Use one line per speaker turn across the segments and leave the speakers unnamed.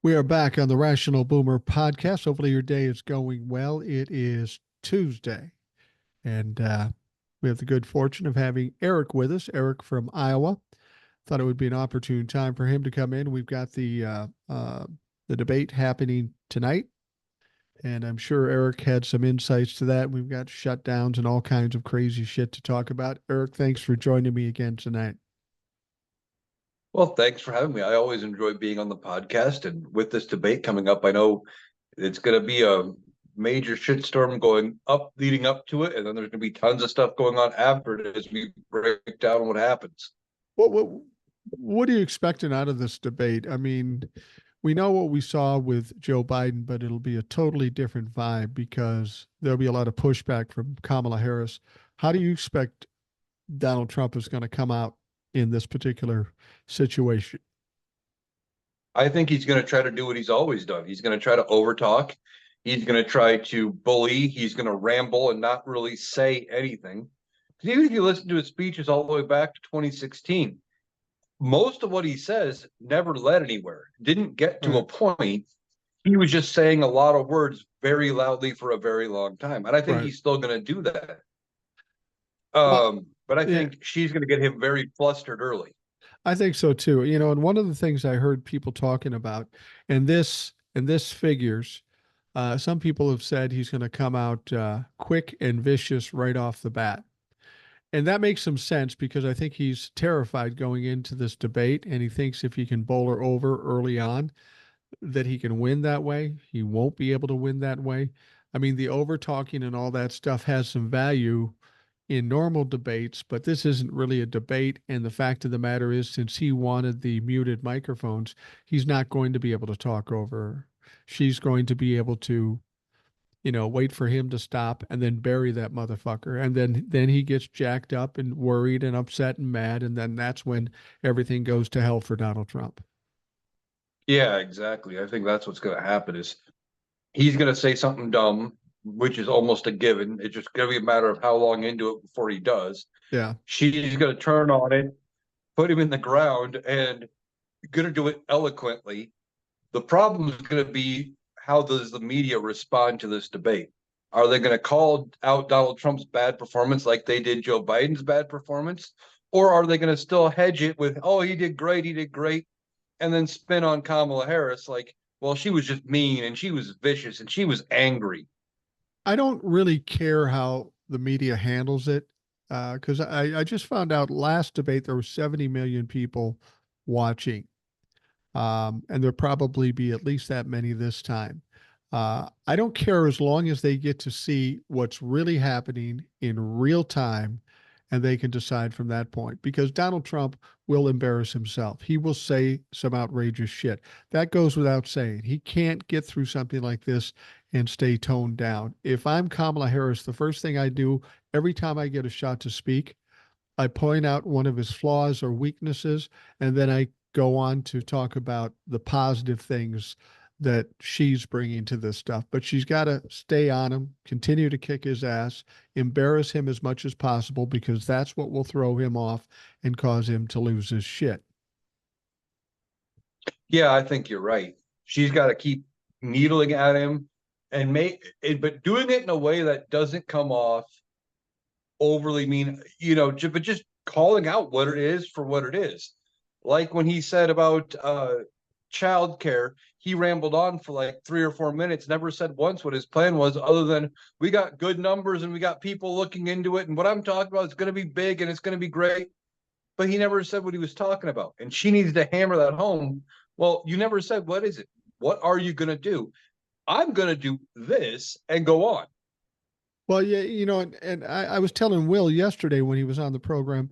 We are back on the Rational Boomer podcast. Hopefully, your day is going well. It is Tuesday, and we have the good fortune of having Eric with us. Eric from Iowa. Thought it would be an opportune time for him to come in. We've got the debate happening tonight, and I'm sure Eric had some insights to that. We've got shutdowns and all kinds of crazy shit to talk about. Eric, thanks for joining me again tonight.
Well, thanks for having me. I always enjoy being on the podcast. And with this debate coming up, I know it's going to be a major shitstorm going up, leading up to it. And then there's going to be tons of stuff going on after it as we break down what happens.
What are you expecting out of this debate? I mean, we know what we saw with Joe Biden, but it'll be a totally different vibe because there'll be a lot of pushback from Kamala Harris. How do you expect Donald Trump is going to come out in this particular situation?
I think he's going to try to do what he's always done. He's going to try to overtalk. He's going to try to bully. He's going to ramble and not really say anything. Because even if you listen to his speeches all the way back to 2016, most of what he says never led anywhere, didn't get to a point. He was just saying a lot of words very loudly for a very long time. And I think he's still going to do that. But I think she's going to get him very flustered early.
I think so too. You know, and one of the things I heard people talking about, and this figures, some people have said he's going to come out quick and vicious right off the bat. And that makes some sense because I think he's terrified going into this debate, and he thinks if he can bowl her over early on, that he can win that way. He won't be able to win that way. I mean, the over talking and all that stuff has some value in normal debates, but this isn't really a debate. And the fact of the matter is, since he wanted the muted microphones, he's not going to be able to talk over her. She's going to be able to, wait for him to stop and then bury that motherfucker. And then he gets jacked up and worried and upset and mad. And then that's when everything goes to hell for Donald Trump.
Yeah, exactly. I think that's what's going to happen is he's going to say something dumb, which is almost a given. It's just going to be a matter of how long into it before he does.
Yeah.
She's going to turn on it, put him in the ground, and going to do it eloquently. The problem is going to be, how does the media respond to this debate? Are they going to call out Donald Trump's bad performance like they did Joe Biden's bad performance? Or are they going to still hedge it with, oh, he did great, and then spin on Kamala Harris like, well, she was just mean and she was vicious and she was angry?
I don't really care how the media handles it because I just found out last debate there were 70 million people watching. And there'll probably be at least that many this time. I don't care as long as they get to see what's really happening in real time and they can decide from that point because Donald Trump will embarrass himself. He will say some outrageous shit. That goes without saying. He can't get through something like this and stay toned down. If I'm Kamala Harris, the first thing I do every time I get a shot to speak, I point out one of his flaws or weaknesses, and then I go on to talk about the positive things that she's bringing to this stuff. But she's got to stay on him, continue to kick his ass, embarrass him as much as possible, because that's what will throw him off and cause him to lose his shit.
Yeah, I think you're right. She's got to keep needling at him and but doing it in a way that doesn't come off overly mean, but just calling out what it is for what it is. Like when he said about childcare, he rambled on for like 3 or 4 minutes, never said once what his plan was, other than we got good numbers and we got people looking into it. And what I'm talking about is going to be big and it's going to be great. But he never said what he was talking about. And she needs to hammer that home. Well, you never said, what is it? What are you going to do? I'm going to do this and go on.
Well, yeah, and I was telling Will yesterday when he was on the program,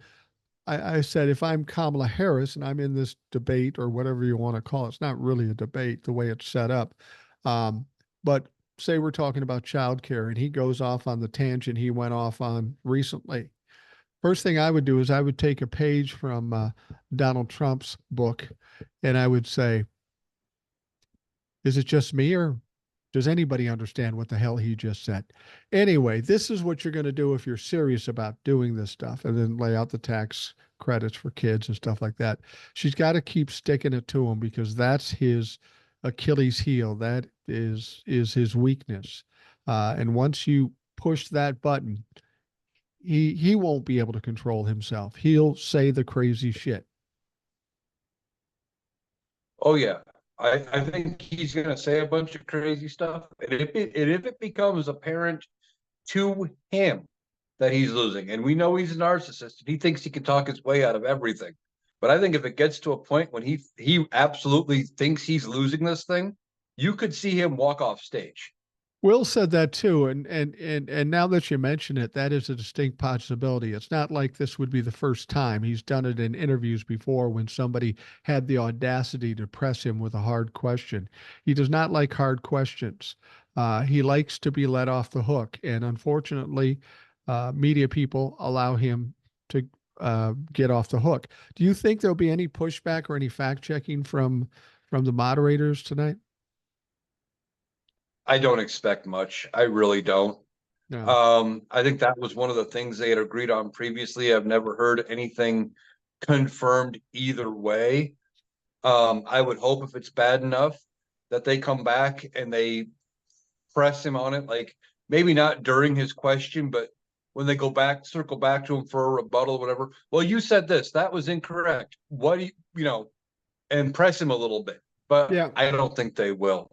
I said, if I'm Kamala Harris and I'm in this debate or whatever you want to call it, it's not really a debate the way it's set up. But say we're talking about childcare and he goes off on the tangent he went off on recently. First thing I would do is I would take a page from Donald Trump's book and I would say, is it just me or does anybody understand what the hell he just said? Anyway, this is what you're going to do if you're serious about doing this stuff, and then lay out the tax credits for kids and stuff like that. She's got to keep sticking it to him because that's his Achilles heel. That is his weakness. And once you push that button, he won't be able to control himself. He'll say the crazy shit.
Oh yeah. I think he's gonna say a bunch of crazy stuff. And if it becomes apparent to him that he's losing, and we know he's a narcissist and he thinks he can talk his way out of everything. But I think if it gets to a point when he absolutely thinks he's losing this thing, you could see him walk off stage.
Will said that too, and now that you mention it, that is a distinct possibility. It's not like this would be the first time. He's done it in interviews before when somebody had the audacity to press him with a hard question. He does not like hard questions. He likes to be let off the hook, and unfortunately, media people allow him to get off the hook. Do you think there'll be any pushback or any fact checking from the moderators tonight?
I don't expect much. I really don't.
No.
I think that was one of the things they had agreed on previously. I've never heard anything confirmed either way. I would hope if it's bad enough that they come back and they press him on it, like maybe not during his question, but when they go back, circle back to him for a rebuttal, or whatever. Well, you said this, that was incorrect. What do you know, and press him a little bit, but
Yeah.
I don't think they will.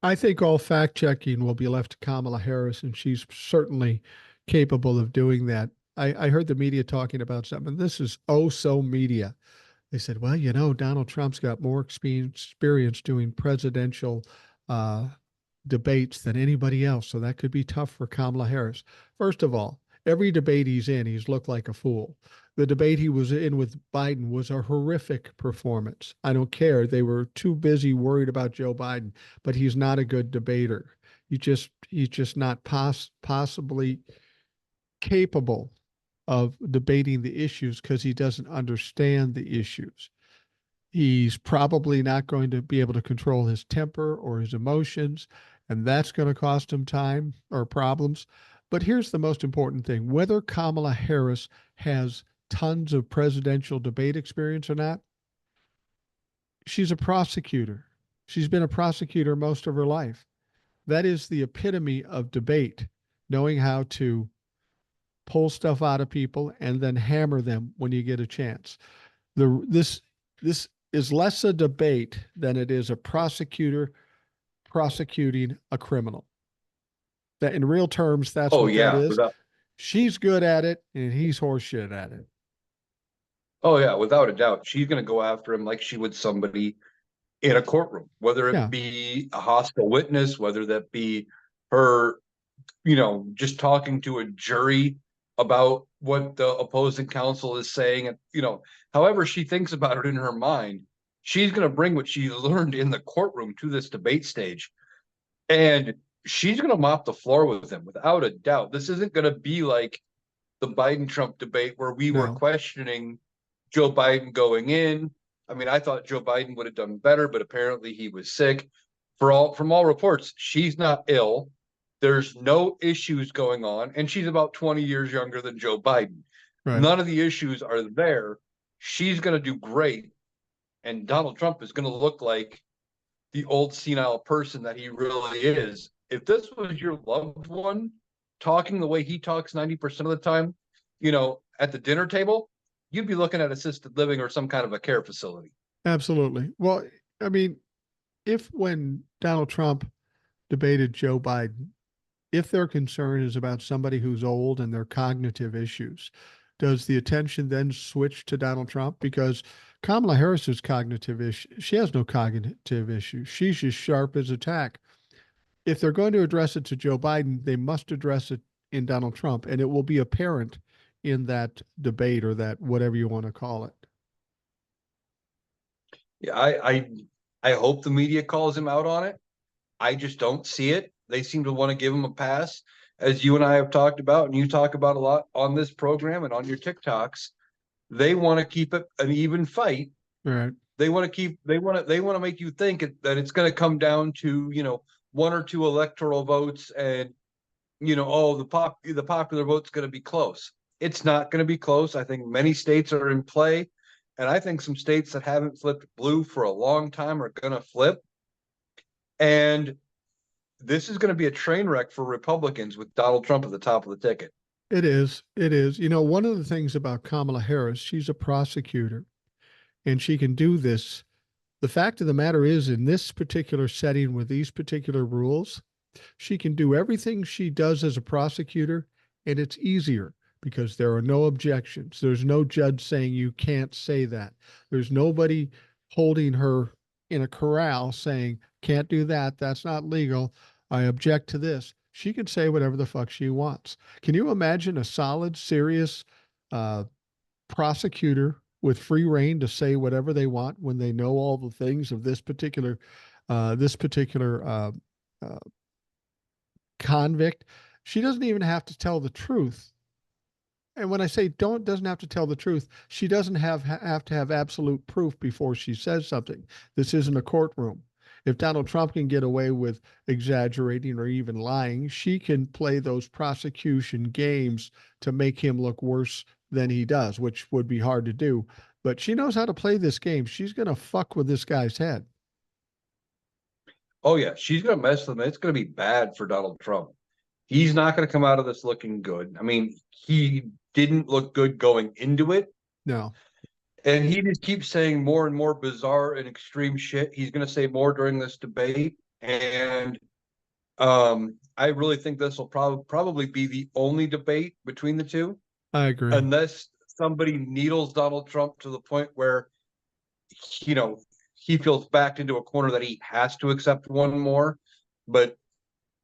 I think all fact checking will be left to Kamala Harris, and she's certainly capable of doing that. I heard the media talking about something. And this is oh so media. They said, well, Donald Trump's got more experience doing presidential uh, debates than anybody else. So that could be tough for Kamala Harris. First of all, every debate he's in, he's looked like a fool. The debate he was in with Biden was a horrific performance. I don't care. They were too busy worried about Joe Biden, but he's not a good debater. He's just not possibly capable of debating the issues because he doesn't understand the issues. He's probably not going to be able to control his temper or his emotions, and that's going to cost him time or problems. But here's the most important thing: whether Kamala Harris has tons of presidential debate experience or not, she's a prosecutor. She's been a prosecutor most of her life. That is the epitome of debate, knowing how to pull stuff out of people and then hammer them when you get a chance. This is less a debate than it is a prosecutor prosecuting a criminal. That in real terms, that's
Oh
what that
yeah,
is.
without
She's good at it, and he's horseshit at it.
oh yeah, without a doubt, she's going to go after him like she would somebody in a courtroom, whether it
Yeah,
be a hostile witness, whether that be her, just talking to a jury about what the opposing counsel is saying, and however she thinks about it in her mind, she's going to bring what she learned in the courtroom to this debate stage, and she's going to mop the floor with him without a doubt. This isn't going to be like the Biden Trump debate where we were
no,
questioning Joe Biden going in. I mean, I thought Joe Biden would have done better, but apparently he was sick. From all reports, she's not ill. There's no issues going on, and she's about 20 years younger than Joe Biden.
right.
None of the issues are there. She's going to do great, and Donald Trump is going to look like the old senile person that he really is. If this was your loved one talking the way he talks 90% of the time, at the dinner table, you'd be looking at assisted living or some kind of a care facility.
Absolutely. Well, I mean, if when Donald Trump debated Joe Biden, if their concern is about somebody who's old and their cognitive issues, does the attention then switch to Donald Trump? Because Kamala Harris's cognitive issue, she has no cognitive issues. She's as sharp as a tack. If they're going to address it to Joe Biden, they must address it in Donald Trump, and it will be apparent in that debate or that whatever you want to call it.
Yeah, I hope the media calls him out on it. I just don't see it. They seem to want to give him a pass, as you and I have talked about, and you talk about a lot on this program and on your TikToks. They want to keep it an even fight.
All right.
They want to make you think that it's going to come down to, one or two electoral votes, and the popular vote's going to be close. It's not going to be close. I think many states are in play, and I think some states that haven't flipped blue for a long time are going to flip. And this is going to be a train wreck for Republicans with Donald Trump at the top of the ticket.
It is. It is. You know, one of the things about Kamala Harris, she's a prosecutor and she can do this. The fact of the matter is, in this particular setting with these particular rules, she can do everything she does as a prosecutor, and it's easier because there are no objections. There's no judge saying you can't say that. There's nobody holding her in a corral saying, can't do that. That's not legal. I object to this. She can say whatever the fuck she wants. Can you imagine a solid, serious uh, prosecutor with free reign to say whatever they want when they know all the things of this particular uh, convict? She doesn't even have to tell the truth. And when I say doesn't have to tell the truth, she doesn't have to have absolute proof before she says something. This isn't a courtroom. If Donald Trump can get away with exaggerating or even lying, she can play those prosecution games to make him look worse than he does, which would be hard to do. But she knows how to play this game. She's going to fuck with this guy's head.
Oh yeah, she's going to mess with him. It's going to be bad for Donald Trump. He's not going to come out of this looking good. I mean, he didn't look good going into it.
No.
And he just keeps saying more and more bizarre and extreme shit. He's going to say more during this debate. And I really think this will probably be the only debate between the two,
I agree.
unless somebody needles Donald Trump to the point where, you know, he feels backed into a corner that he has to accept one more. But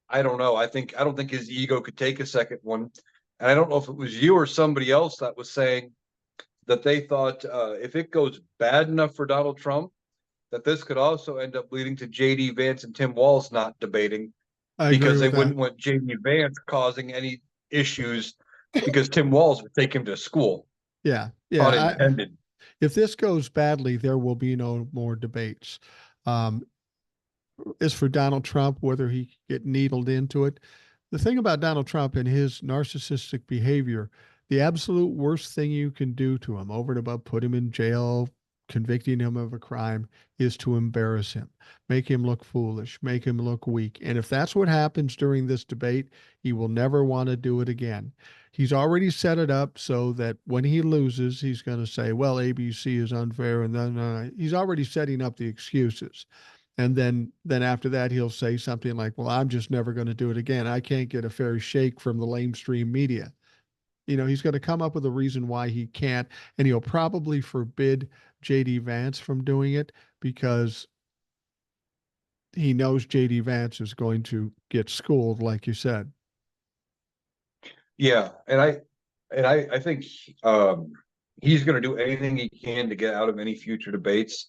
I don't know. I don't think his ego could take a second one. And I don't know if it was you or somebody else that was saying that they thought if it goes bad enough for Donald Trump, that this could also end up leading to J.D. Vance and Tim Walz not debating
I agree
because they
with that.
wouldn't want J.D. Vance causing any issues because Tim Walz would take him to school.
Yeah. Yeah.
Unintended.
If this goes badly, there will be no more debates. Um, as for Donald Trump, whether he get needled into it, the thing about Donald Trump and his narcissistic behavior, the absolute worst thing you can do to him, over and above put him in jail, convicting him of a crime, is to embarrass him, make him look foolish, make him look weak. And if that's what happens during this debate, he will never want to do it again. He's already set it up so that when he loses, he's going to say, well, ABC is unfair. And then he's already setting up the excuses. And then after that, he'll say something like, well, I'm just never going to do it again. I can't get a fair shake from the lamestream media. You know, he's going to come up with a reason why he can't. And he'll probably forbid JD Vance from doing it because he knows JD Vance is going to get schooled, like you said.
Yeah. And I think he's going to do anything he can to get out of any future debates.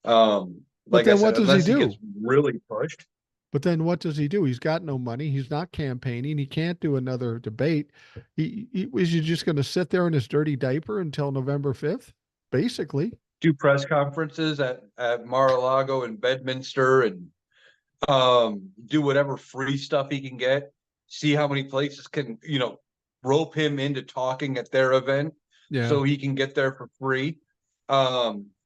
But
Like I
then
said,
what does he
unless he
do?
gets really pushed.
But then what does he do? He's got no money. He's not campaigning. He can't do another debate. Is he just going to sit there in his dirty diaper until November 5th? Basically.
Do press conferences at Mar-a-Lago and Bedminster and do whatever free stuff he can get. See how many places can, rope him into talking at their event
Yeah.
so he can get there for free.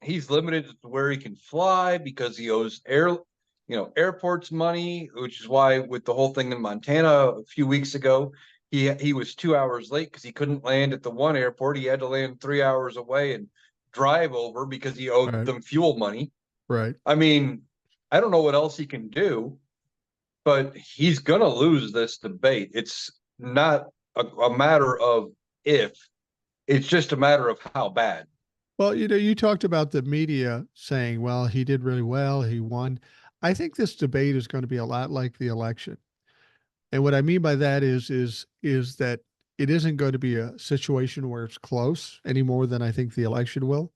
He's limited to where he can fly because he owes airports money, which is why with the whole thing in Montana a few weeks ago, he was 2 hours late because he couldn't land at the one airport. He had to land 3 hours away and drive over because he owed
Right.
them fuel money.
Right.
I mean, I don't know what else he can do, but he's gonna lose this debate. It's not a matter of if, it's just a matter of how bad.
Well, you talked about the media saying, well, he did really well. He won. I think this debate is going to be a lot like the election. And what I mean by that is that it isn't going to be a situation where it's close any more than I think the election will.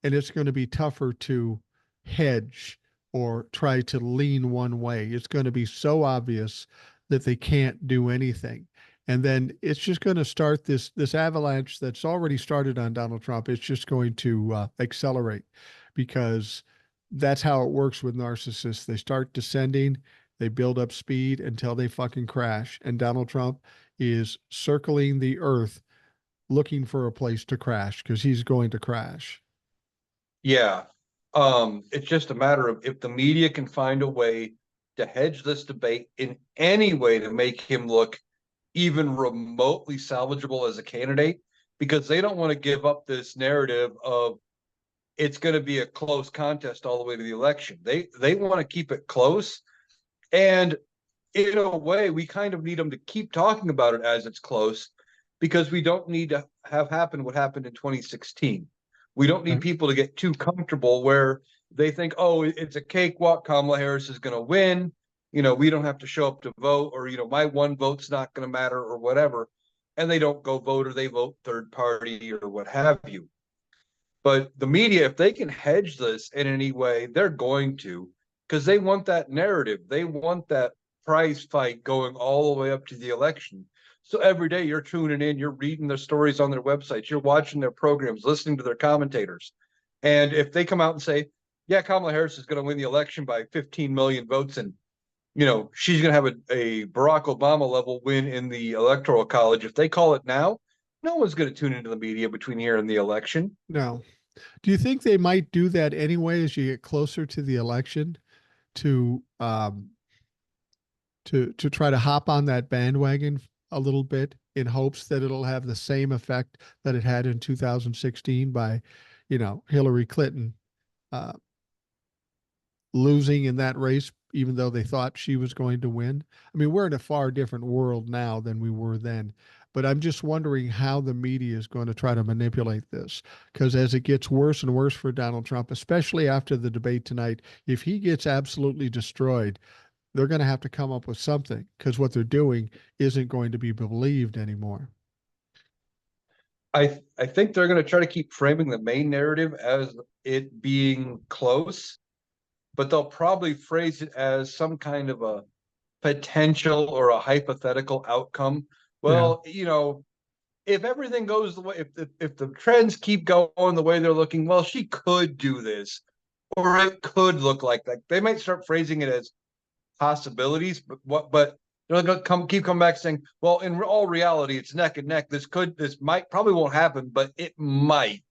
And it's going to be tougher to hedge or try to lean one way. It's going to be so obvious that they can't do anything. And then it's just going to start this avalanche that's already started on Donald Trump. It's just going to accelerate because that's how it works with narcissists. They start descending, they build up speed until they fucking crash. And Donald Trump is circling the earth looking for a place to crash because he's going to crash.
Yeah. It's just a matter of if the media can find a way to hedge this debate in any way to make him look even remotely salvageable as a candidate, because they don't want to give up this narrative of it's going to be a close contest all the way to the election. They want to keep it close. And in a way, we kind of need them to keep talking about it as it's close, because we don't need to have happen what happened in 2016. We don't need people to get too comfortable where they think, oh, it's a cakewalk. Kamala Harris is going to win. We don't have to show up to vote, or, my one vote's not going to matter, or whatever. And they don't go vote, or they vote third party or what have you. But the media, if they can hedge this in any way, they're going to, because they want that narrative. They want that prize fight going all the way up to the election. So every day you're tuning in, you're reading their stories on their websites, you're watching their programs, listening to their commentators. And if they come out and say, yeah, Kamala Harris is going to win the election by 15 million votes, and she's going to have a Barack Obama level win in the electoral college, if they call it now, no one's going to tune into the media between here and the election.
No. Do you think they might do that anyway as you get closer to the election to try to hop on that bandwagon a little bit in hopes that it'll have the same effect that it had in 2016 by, Hillary Clinton losing in that race, even though they thought she was going to win? I mean, we're in a far different world now than we were then. But I'm just wondering how the media is going to try to manipulate this. Because as it gets worse and worse for Donald Trump, especially after the debate tonight, if he gets absolutely destroyed, they're going to have to come up with something, because what they're doing isn't going to be believed anymore.
I think they're going to try to keep framing the main narrative as it being close, but they'll probably phrase it as some kind of a potential or a hypothetical outcome. Well, if everything goes the way, if the trends keep going the way they're looking, well, she could do this, or it could look like that. They might start phrasing it as possibilities, but they're going to keep coming back saying, well, in all reality, it's neck and neck. This might, probably won't happen, but it might,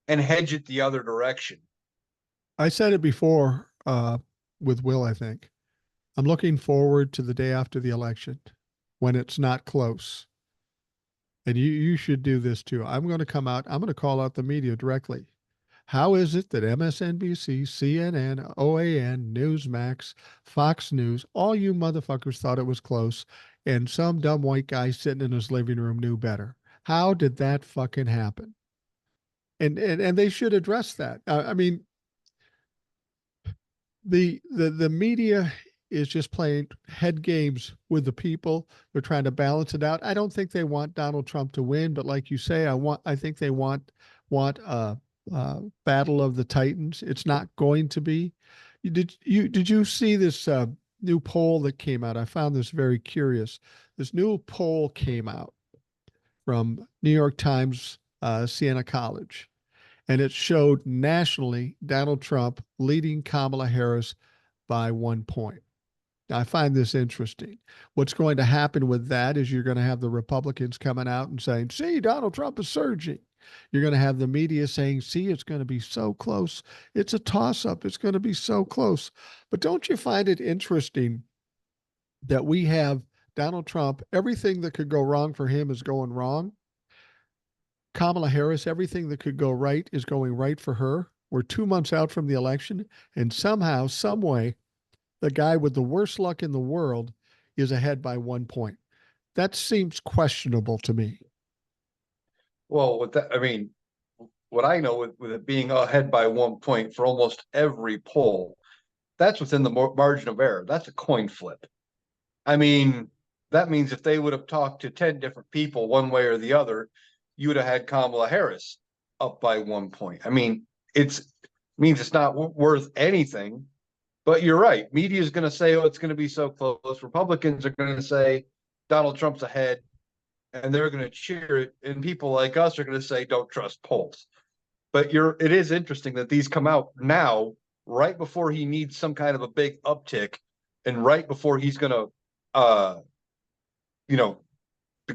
and hedge it the other direction.
I said it before with Will, I think. I'm looking forward to the day after the election when it's not close. And you should do this too. I'm going to come out. I'm going to call out the media directly. How is it that MSNBC, CNN, OAN, Newsmax, Fox News, all you motherfuckers thought it was close, and some dumb white guy sitting in his living room knew better? How did that fucking happen? And they should address that. I mean, the media is just playing head games with the people. They're trying to balance it out. I don't think they want Donald Trump to win, but like you say, I think they want a battle of the Titans. It's not going to be. Did you see this new poll that came out? I found this very curious. This new poll came out from New York Times, Siena College, and it showed nationally Donald Trump leading Kamala Harris by 1 point. Now, I find this interesting. What's going to happen with that is you're going to have the Republicans coming out and saying, see, Donald Trump is surging. You're going to have the media saying, see, it's going to be so close. It's a toss-up. It's going to be so close. But don't you find it interesting that we have Donald Trump, everything that could go wrong for him is going wrong? Kamala Harris, everything that could go right is going right for her. We're 2 months out from the election, and somehow, some way, the guy with the worst luck in the world is ahead by 1 point. That seems questionable to me.
Well, with that, I mean, what I know with it being ahead by 1 point for almost every poll, that's within the margin of error. That's a coin flip. I mean, that means if they would have talked to 10 different people one way or the other, you would have had Kamala Harris up by 1 point. I mean, it means it's not worth anything. But you're right. Media is going to say, oh, it's going to be so close. Republicans are going to say Donald Trump's ahead, and they're going to cheer it. And people like us are going to say, don't trust polls. But it is interesting that these come out now, right before he needs some kind of a big uptick, and right before he's going to,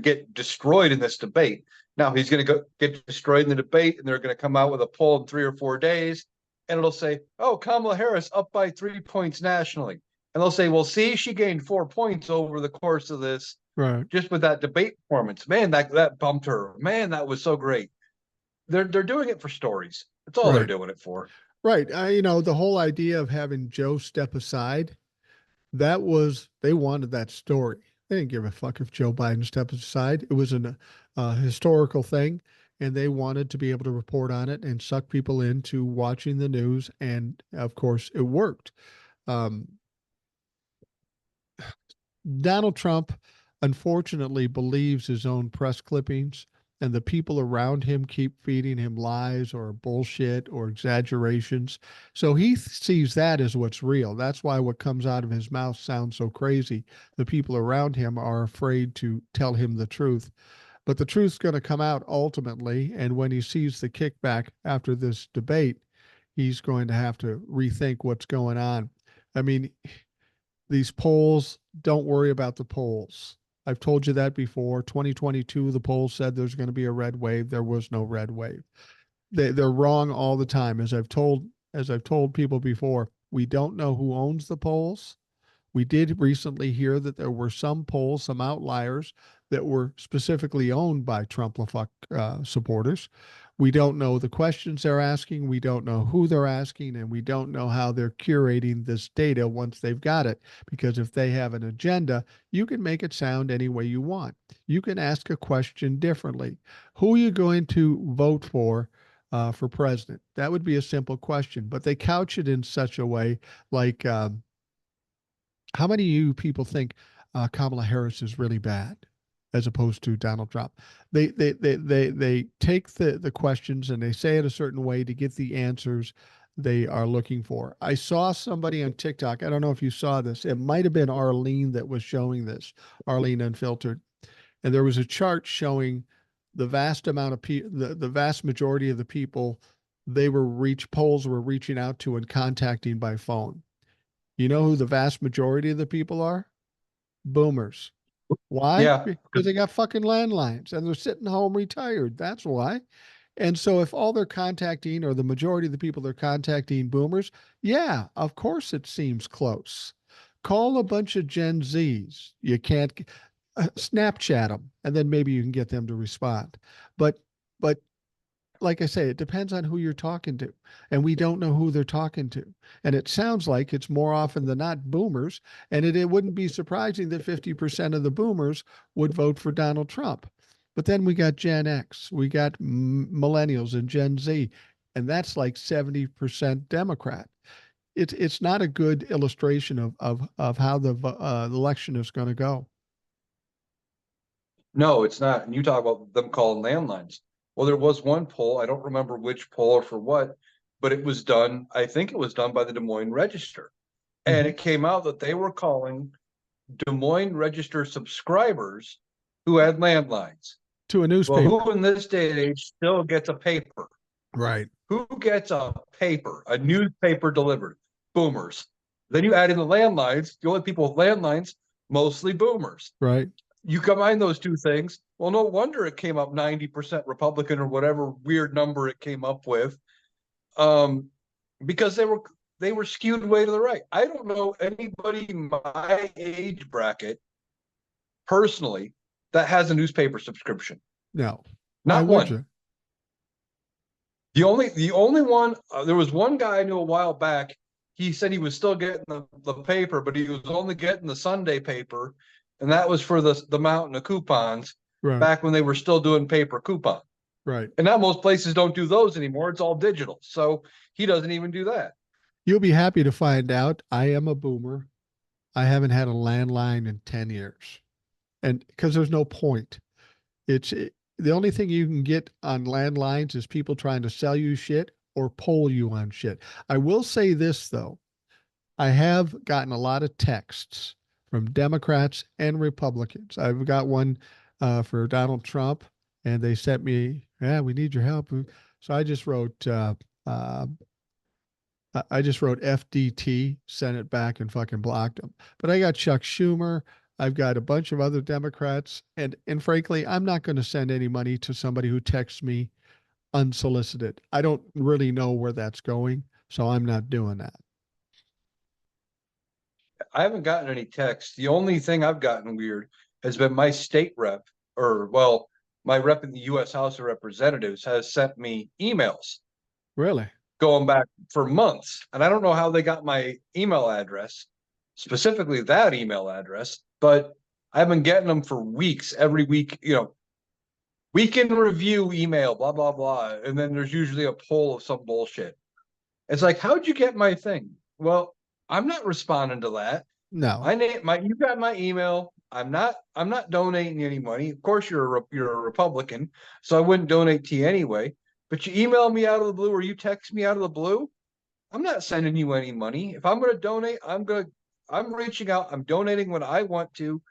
get destroyed in this debate. Now he's going to get destroyed in the debate, and they're going to come out with a poll in 3 or 4 days. And it'll say, oh, Kamala Harris up by 3 points nationally. And they'll say, well, see, she gained 4 points over the course of this
Right.
just with that debate performance. Man, that bumped her. Man, that was so great. They're doing it for stories. That's all they're
Right.
doing it for.
Right. The whole idea of having Joe step aside, they wanted that story. They didn't give a fuck if Joe Biden stepped aside. It was an historical thing, and they wanted to be able to report on it and suck people into watching the news. And of course, it worked. Um, Donald Trump, unfortunately, believes his own press clippings, and the people around him keep feeding him lies or bullshit or exaggerations. So he sees that as what's real. That's why what comes out of his mouth sounds so crazy. The people around him are afraid to tell him the truth. But the truth's going to come out ultimately. And when he sees the kickback after this debate, he's going to have to rethink what's going on. I mean, these polls, don't worry about the polls. I've told you that before. 2022, the polls said there's going to be a red wave. There was no red wave. They're wrong all the time. As I've told people before, we don't know who owns the polls. We did recently hear that there were some polls, some outliers that were specifically owned by Trump supporters. We don't know the questions they're asking. We don't know who they're asking, and we don't know how they're curating this data once they've got it. Because if they have an agenda, you can make it sound any way you want. You can ask a question differently. Who are you going to vote for president? That would be a simple question, but they couch it in such a way like, how many of you people think Kamala Harris is really bad as opposed to Donald Trump? They take the questions and they say it a certain way to get the answers they are looking for. I saw somebody on TikTok. I don't know if you saw this. It might have been Arlene that was showing this, Arlene Unfiltered. And there was a chart showing the vast amount of people, the vast majority of the people polls were reaching out to and contacting by phone. You know who the vast majority of the people are? Boomers. Why?
Yeah.
Because they got fucking landlines and they're sitting home retired. That's why. And so if all they're contacting or the majority of the people they're contacting boomers, yeah, of course it seems close. Call a bunch of Gen Zs. You can't Snapchat them and then maybe you can get them to respond. But like I say, it depends on who you're talking to, and we don't know who they're talking to. And it sounds like it's more often than not boomers, and it wouldn't be surprising that 50% of the boomers would vote for Donald Trump. But then we got Gen X, we got millennials and Gen Z, and that's like 70% Democrat. It's not a good illustration of how the election is going to go.
No, it's not. And you talk about them calling landlines. Well, there was one poll, I don't remember which poll or for what, but it was done, I think it was done by the Des Moines Register. And
Mhm.
it came out that they were calling Des Moines Register subscribers who had landlines.
To a
Well,
newspaper.
who in this day and age still gets a paper?
Right.
Who gets a paper, a newspaper delivered? Boomers. Then you add in the landlines, the only people with landlines, mostly boomers.
Right.
You combine those two things. Well, no wonder it came up 90% Republican or whatever weird number it came up with. Because they were skewed way to the right. I don't know anybody in my age bracket personally that has a newspaper subscription.
No. Why
Not
would
one.
you?
The only one, there was one guy I knew a while back. He said he was still getting the paper, but he was only getting the Sunday paper, and that was for the mountain of coupons
Right.
back when they were still doing paper coupon.
Right.
And now most places don't do those anymore. It's all digital. So he doesn't even do that.
You'll be happy to find out I am a boomer. I haven't had a landline in 10 years. And because there's no point. The only thing you can get on landlines is people trying to sell you shit or poll you on shit. I will say this though. I have gotten a lot of texts from Democrats and Republicans. I've got one for Donald Trump, and they sent me, "Yeah, we need your help." So uh, I just wrote FDT, sent it back, and fucking blocked them. But I got Chuck Schumer. I've got a bunch of other Democrats, and frankly, I'm not going to send any money to somebody who texts me unsolicited. I don't really know where that's going, so I'm not doing that.
I haven't gotten any texts. The only thing I've gotten weird has been my state rep, or well, my rep in the U.S. House of Representatives has sent me emails
Really?
going back for months. And I don't know how they got my email address, specifically that email address, but I've been getting them for weeks, every week, weekend review email, blah, blah, blah. And then there's usually a poll of some bullshit. It's like, how'd you get my thing? Well, I'm not responding to that.
No.
You got my email. I'm not donating any money. Of course, you're a Republican, so I wouldn't donate to you anyway. But you email me out of the blue or you text me out of the blue. I'm not sending you any money. If I'm going to donate, I'm reaching out. I'm donating when I want to.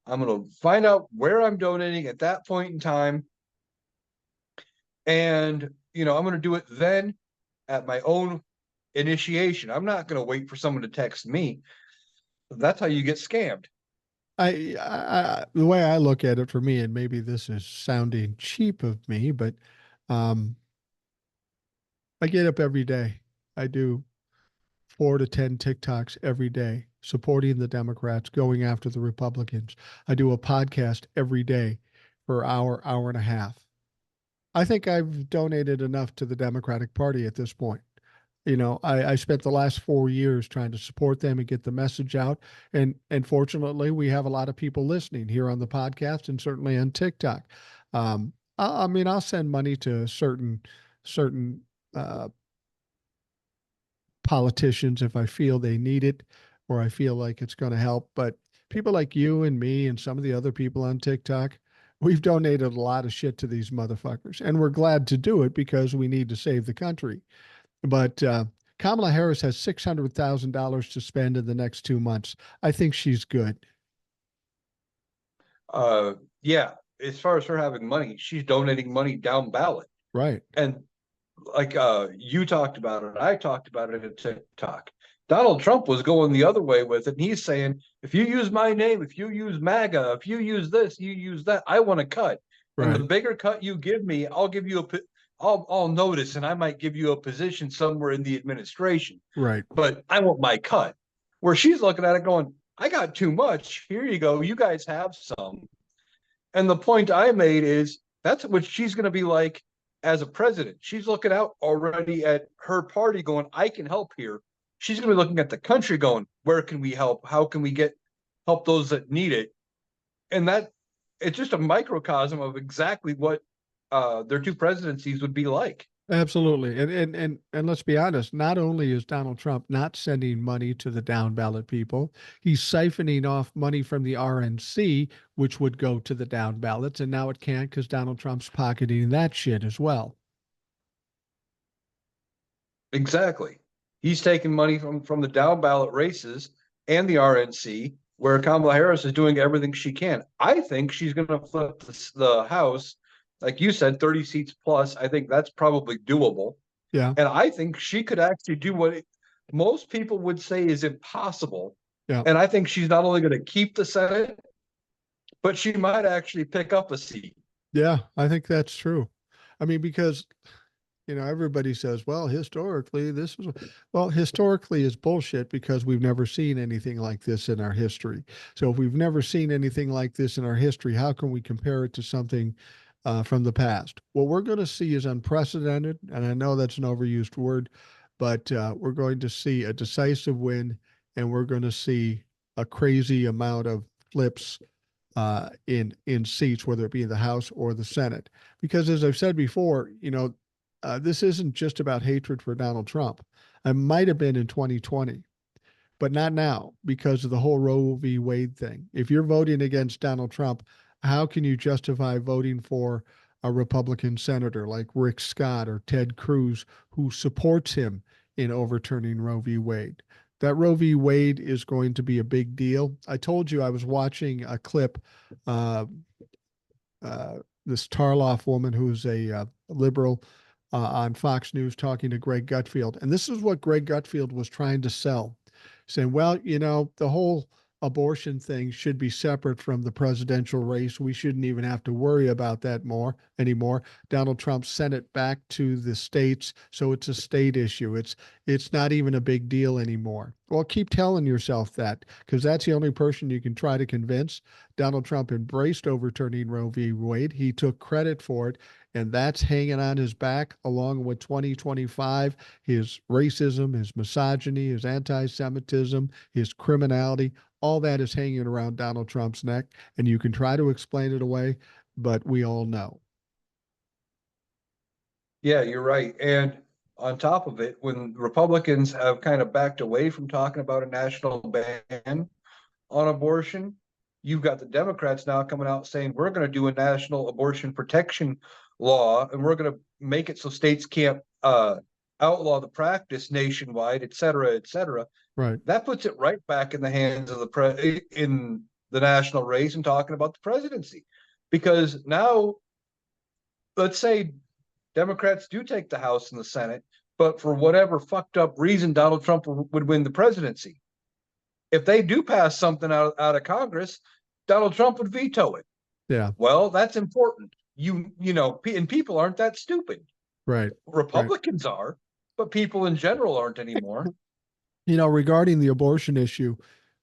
I'm going to find out where I'm donating at that point in time. And, I'm going to do it then at my own initiation. I'm not going to wait for someone to text me. That's how you get scammed.
The way I look at it for me, and maybe this is sounding cheap of me, but um, I get up every day. I do 4 to 10 TikToks every day, supporting the Democrats, going after the Republicans. I do a podcast every day for an hour, hour and a half. I think I've donated enough to the Democratic Party at this point. I spent the last 4 years trying to support them and get the message out. And fortunately, we have a lot of people listening here on the podcast and certainly on TikTok. I mean, I'll send money to certain uh, politicians if I feel they need it or I feel like it's going to help. But people like you and me and some of the other people on TikTok, we've donated a lot of shit to these motherfuckers. And we're glad to do it because we need to save the country. But Kamala Harris has $600,000 to spend in the next 2 months. I think she's good.
Yeah, as far as her having money, she's donating money down ballot.
Right.
And like you talked about it, I talked about it at TikTok. Donald Trump was going the other way with it, and he's saying, if you use my name, if you use MAGA, if you use this, you use that, I want a cut. And the
Right.
bigger cut you give me, I'll give you I'll notice, and I might give you a position somewhere in the administration.
Right.
But I want my cut. Where she's looking at it going, I got too much. Here you go. You guys have some. And the point I made is that's what she's going to be like as a president. She's looking out already at her party going, I can help here. She's going to be looking at the country going, where can we help? How can we help those that need it? And that it's just a microcosm of exactly what their two presidencies would be like.
Absolutely. And let's be honest, not only is Donald Trump not sending money to the down ballot people, he's siphoning off money from the RNC, which would go to the down ballots, and now it can't because Donald Trump's pocketing that shit as well.
Exactly. He's taking money from the down ballot races and the RNC, where Kamala Harris is doing everything she can. I think she's going to flip the House, like you said, 30 seats plus. I think that's probably doable.
Yeah.
And I think she could actually do what most people would say is impossible.
Yeah.
And I think she's not only going to keep the Senate, but she might actually pick up a seat.
Yeah, I think that's true. I mean, because everybody says, well, historically, historically is bullshit because we've never seen anything like this in our history. So if we've never seen anything like this in our history, how can we compare it to something from the past? What we're going to see is unprecedented. And I know that's an overused word, but we're going to see a decisive win and we're going to see a crazy amount of flips in seats, whether it be the House or the Senate. Because as I've said before, this isn't just about hatred for Donald Trump. It might have been in 2020, but not now because of the whole Roe v. Wade thing. If you're voting against Donald Trump, how can you justify voting for a Republican senator like Rick Scott or Ted Cruz who supports him in overturning Roe v. Wade? That Roe v. Wade is going to be a big deal. I told you I was watching a clip. Uh, this Tarloff woman who's a liberal on Fox News talking to Greg Gutfeld. And this is what Greg Gutfeld was trying to sell, saying, well, the whole abortion thing should be separate from the presidential race. We shouldn't even have to worry about that anymore. Donald Trump sent it back to the states, so it's a state issue. It's not even a big deal anymore. Well, keep telling yourself that, because that's the only person you can try to convince. Donald Trump embraced overturning Roe v. Wade. He took credit for it, and that's hanging on his back along with 2025, his racism, his misogyny, his anti Semitism, his criminality. All that is hanging around Donald Trump's neck, and you can try to explain it away, but we all know.
Yeah, you're right. And on top of it, when Republicans have kind of backed away from talking about a national ban on abortion, you've got the Democrats now coming out saying we're going to do a national abortion protection law and we're going to make it so states can't outlaw the practice nationwide, et cetera, et cetera.
Right.
That puts it right back in the hands of in the national race and talking about the presidency. Because now, let's say Democrats do take the House and the Senate, but for whatever fucked up reason, Donald Trump would win the presidency. If they do pass something out of Congress, Donald Trump would veto it.
Yeah.
Well, that's important. You know, and people aren't that stupid.
Right.
Republicans are, but people in general aren't anymore.
You know, regarding the abortion issue,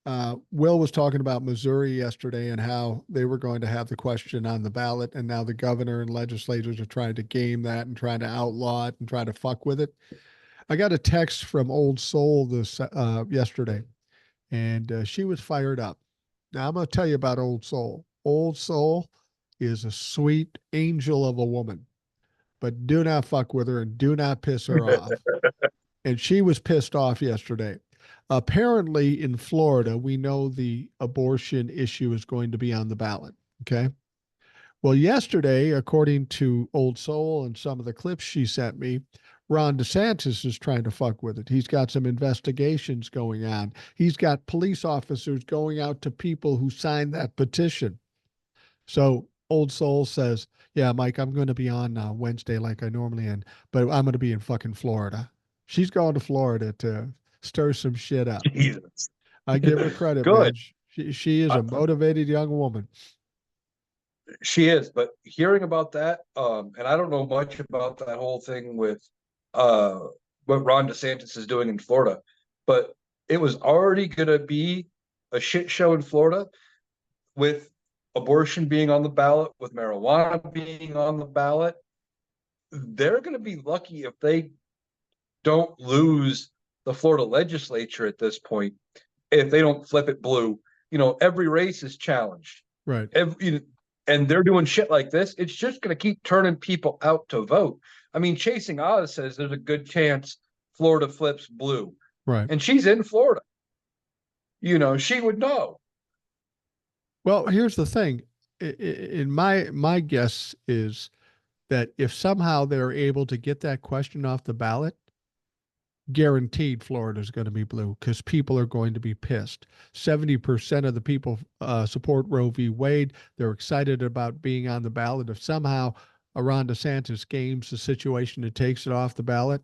Will was talking about Missouri yesterday and how they were going to have the question on the ballot, and now the governor and legislators are trying to game that and trying to outlaw it and try to fuck with it. I got a text from Old Soul this yesterday, and she was fired up. Now I'm going to tell you about Old Soul. Old Soul is a sweet angel of a woman, but do not fuck with her and do not piss her off. And she was pissed off yesterday. Apparently, in Florida, we know the abortion issue is going to be on the ballot. Okay. Well, yesterday, according to Old Soul and some of the clips she sent me, Ron DeSantis is trying to fuck with it. He's got some investigations going on. He's got police officers going out to people who signed that petition. So Old Soul says, "Yeah, Mike, I'm going to be on Wednesday like I normally am, but I'm going to be in fucking Florida." She's going to Florida to stir some shit up.
Jesus.
I give her credit, man.
Good.
She is a motivated young woman.
She is, but hearing about that, and I don't know much about that whole thing with what Ron DeSantis is doing in Florida, but it was already going to be a shit show in Florida with abortion being on the ballot, with marijuana being on the ballot. They're going to be lucky if they don't lose the Florida legislature at this point, if they don't flip it blue. You know, every race is challenged.
Right.
And they're doing shit like this. It's just going to keep turning people out to vote. I mean, Chasing Oz says there's a good chance Florida flips blue.
Right.
And she's in Florida. You know, she would know.
Well, here's the thing. In my guess is that if somehow they're able to get that question off the ballot, guaranteed Florida is going to be blue because people are going to be pissed. 70% of the people support Roe v. Wade. They're excited about being on the ballot. If somehow Ron DeSantis games the situation and takes it off the ballot,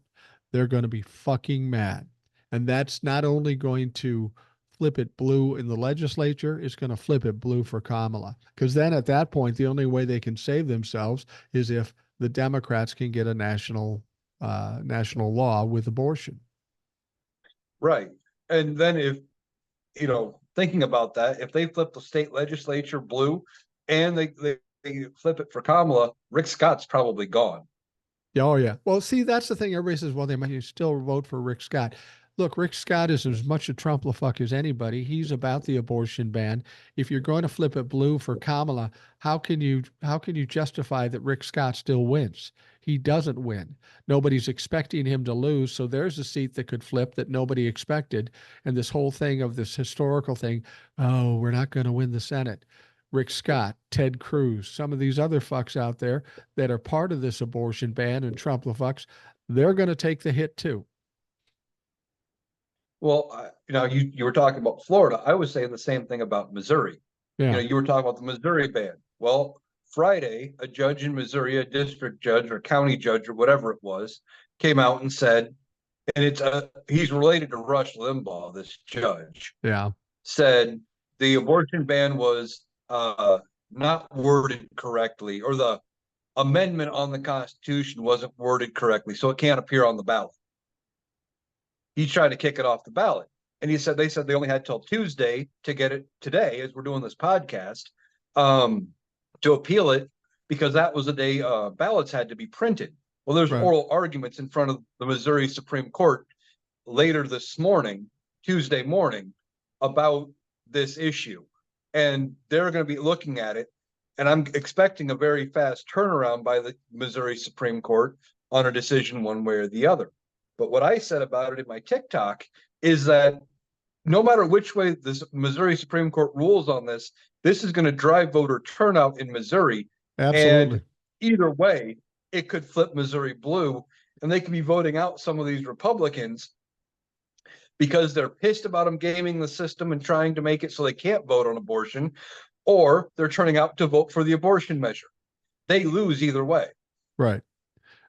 they're going to be fucking mad. And that's not only going to flip it blue in the legislature, it's going to flip it blue for Kamala. Because then at that point, the only way they can save themselves is if the Democrats can get a national law with abortion.
Right. And then if, you know, thinking about that, if they flip the state legislature blue and they flip it for Kamala, Rick Scott's probably gone.
Oh, yeah. Well, see, that's the thing. Everybody says, well, they might still vote for Rick Scott. Look, Rick Scott is as much a Trump-la-fuck as anybody. He's about the abortion ban. If you're going to flip it blue for Kamala, how can you justify that Rick Scott still wins? He doesn't win. Nobody's expecting him to lose, so there's a seat that could flip that nobody expected. And this whole thing of this historical thing, oh, we're not going to win the Senate. Rick Scott, Ted Cruz, some of these other fucks out there that are part of this abortion ban and Trump-la-fucks, they're going to take the hit too.
Well, you know, you were talking about Florida. I was saying the same thing about Missouri.
Yeah.
You know, you were talking about the Missouri ban. Well, Friday, a judge in Missouri, a district judge or county judge or whatever it was, came out and said, and he's related to Rush Limbaugh, this judge.
Yeah.
Said the abortion ban was not worded correctly, or the amendment on the Constitution wasn't worded correctly, so it can't appear on the ballot. he's trying to kick it off the ballot. And they said they only had till Tuesday to get it today, as we're doing this podcast, to appeal it, because that was the day ballots had to be printed. Well, there's
Right.
oral arguments in front of the Missouri Supreme Court later this morning, Tuesday morning, about this issue. And they're going to be looking at it. And I'm expecting a very fast turnaround by the Missouri Supreme Court on a decision one way or the other. But what I said about it in my TikTok is that no matter which way this Missouri Supreme Court rules on this, this is going to drive voter turnout in Missouri.
Absolutely.
And either way, it could flip Missouri blue, and they could be voting out some of these Republicans because they're pissed about them gaming the system and trying to make it so they can't vote on abortion, or they're turning out to vote for the abortion measure. They lose either way.
Right.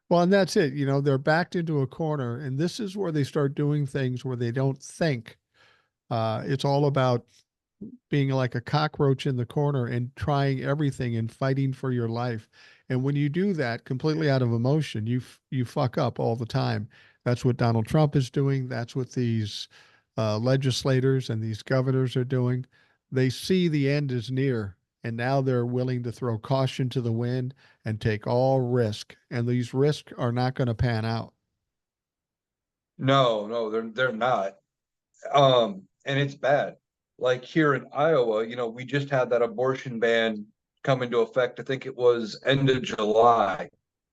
Well, and that's it. You know, they're backed into a corner, and this is where they start doing things where they don't think. It's all about being like a cockroach in the corner and trying everything and fighting for your life. And when you do that completely out of emotion, you fuck up all the time. That's what Donald Trump is doing. That's what these legislators and these governors are doing. They see the end is near, and now they're willing to throw caution to the wind and take all risk. And these risks are not going to pan out.
No, they're not. And it's bad. Like here in Iowa, we just had that abortion ban come into effect. I think it was end of July,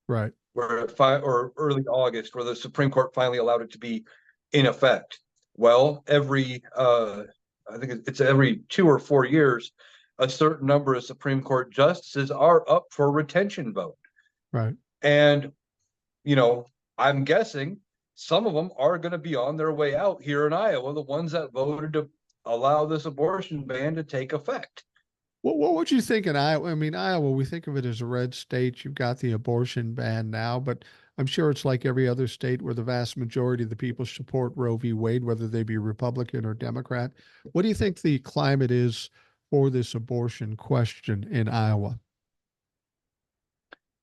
Right.
or early August, where the Supreme Court finally allowed it to be in effect. Well, I think it's every 2 or 4 years, a certain number of Supreme Court justices are up for retention vote.
Right.
And, I'm guessing some of them are going to be on their way out here in Iowa, the ones that voted to allow this abortion ban to take effect.
What would you think in Iowa? I mean, Iowa, we think of it as a red state. You've got the abortion ban now, but I'm sure it's like every other state where the vast majority of the people support Roe v. Wade, whether they be Republican or Democrat. What do you think the climate is for this abortion question in Iowa?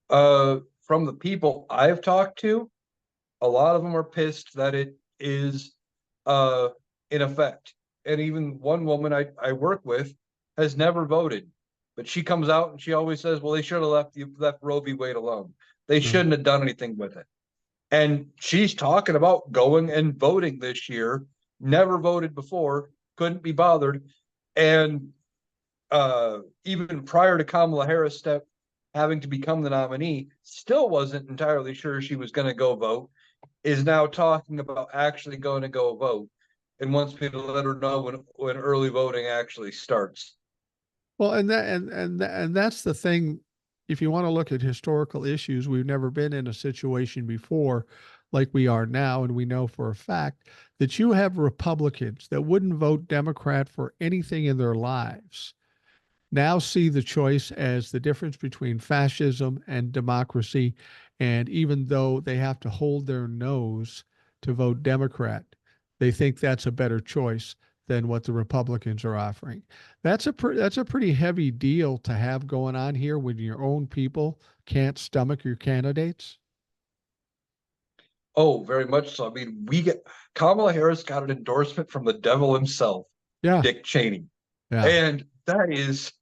From the people I've talked to, a lot of them are pissed that it is in effect. And even one woman I work with has never voted, but she comes out and she always says, well, they should have left Roe v. Wade alone. They shouldn't have done anything with it. And she's talking about going and voting this year, never voted before, couldn't be bothered. And even prior to Kamala Harris having to become the nominee, still wasn't entirely sure she was going to go vote, is now talking about actually going to go vote, and wants me to let her know when early voting actually starts.
Well, and that's the thing. If you want to look at historical issues, we've never been in a situation before like we are now, and we know for a fact that you have Republicans that wouldn't vote Democrat for anything in their lives now see the choice as the difference between fascism and democracy. And even though they have to hold their nose to vote Democrat, they think that's a better choice than what the Republicans are offering. That's a pretty heavy deal to have going on here when your own people can't stomach your candidates.
Oh, very much so. I mean, Kamala Harris got an endorsement from the devil himself,
Yeah.
Dick Cheney.
Yeah.
And that is,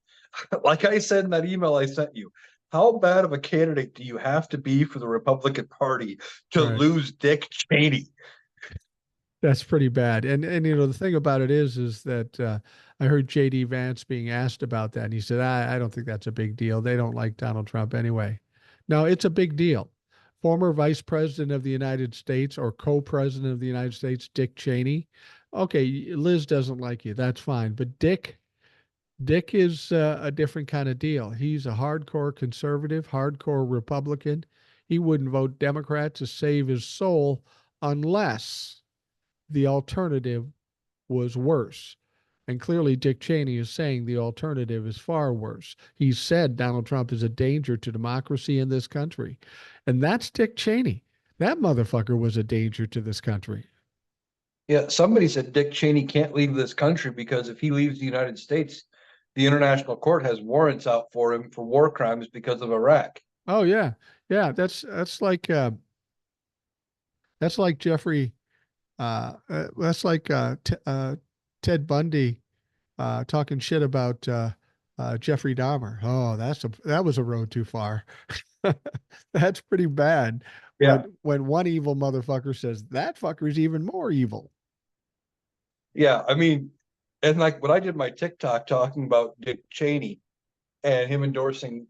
like I said in that email I sent you, how bad of a candidate do you have to be for the Republican Party to lose Dick Cheney?
That's pretty bad. And the thing about it is that I heard J.D. Vance being asked about that, and he said, I don't think that's a big deal. They don't like Donald Trump anyway. No, it's a big deal. Former Vice President of the United States or Co-President of the United States, Dick Cheney. Okay, Liz doesn't like you. That's fine. But Dick is a different kind of deal. He's a hardcore conservative, hardcore Republican. He wouldn't vote Democrat to save his soul unless the alternative was worse. And clearly, Dick Cheney is saying the alternative is far worse. He said Donald Trump is a danger to democracy in this country. And that's Dick Cheney. That motherfucker was a danger to this country.
Yeah, somebody said Dick Cheney can't leave this country because if he leaves the United States, the international court has warrants out for him for war crimes because of Iraq.
Oh yeah. Yeah, that's like Jeffrey That's like Ted Bundy talking shit about Jeffrey Dahmer. Oh, that was a road too far. That's pretty bad.
Yeah.
When one evil motherfucker says that fucker's even more evil.
Yeah. I mean, and like when I did my TikTok talking about Dick Cheney and him endorsing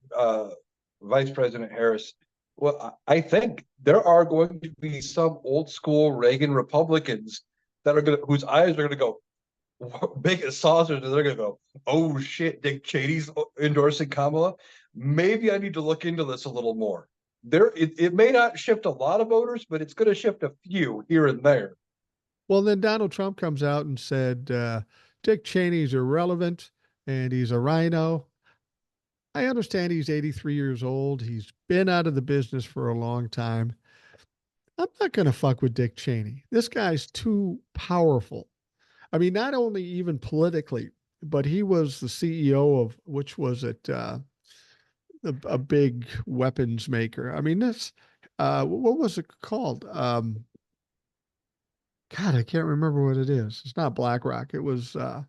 Vice President Harris, well, I think there are going to be some old school Reagan Republicans that are whose eyes are gonna go big as saucers, and they're gonna go, "Oh shit, Dick Cheney's endorsing Kamala. Maybe I need to look into this a little more." It may not shift a lot of voters, but it's going to shift a few here and there.
Well, then Donald Trump comes out and said Dick Cheney's irrelevant and he's a rhino. I understand he's 83 years old. He's been out of the business for a long time. I'm not going to fuck with Dick Cheney. This guy's too powerful. I mean, not only even politically, but he was the CEO of, which was it, a big weapons maker. I mean, what was it called? God, I can't remember what it is. It's not BlackRock. It was, um,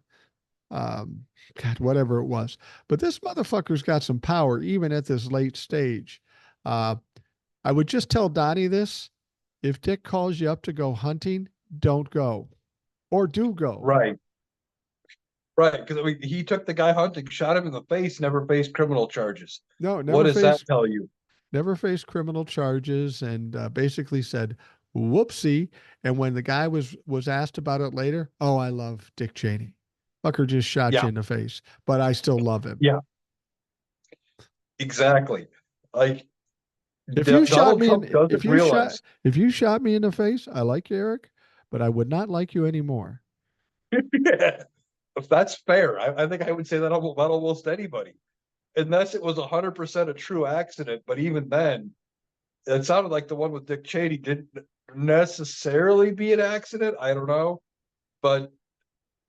God, whatever it was. But this motherfucker's got some power even at this late stage. Uh, I would just tell Donnie this: if Dick calls you up to go hunting, don't go, or do go.
Right. Right. Because I mean, he took the guy hunting, shot him in the face, never faced criminal charges.
No,
What does that tell you?
never faced criminal charges, and basically said, "Whoopsie." And when the guy was asked about it later, "Oh, I love Dick Cheney. Fucker just shot
Yeah.
you in the face, but I still love him."
Yeah. Exactly. Like
If you shot
Donald
me
Trump
in
doesn't realize.
if you shot me in the face, I like you, Eric, but I would not like you anymore.
Yeah, if that's fair, I think I would say that about almost anybody, unless it was 100% a true accident. But even then, it sounded like the one with Dick Cheney didn't necessarily be an accident. I don't know, but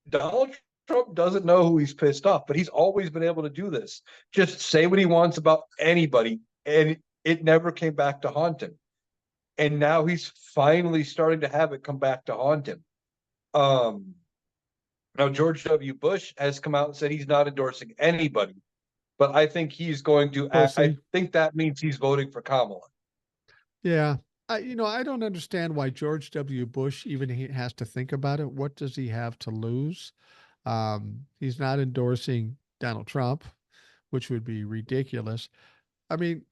Donald Trump doesn't know who he's pissed off, but he's always been able to do this. Just say what he wants about anybody, and it never came back to haunt him. And now he's finally starting to have it come back to haunt him. Um, Now George W. Bush has come out and said he's not endorsing anybody, but I think he's going to. I
Pussy.
think that means he's voting for Kamala.
Yeah. I don't understand why George W. Bush even has to think about it. What does he have to lose? He's not endorsing Donald Trump, which would be ridiculous. I mean,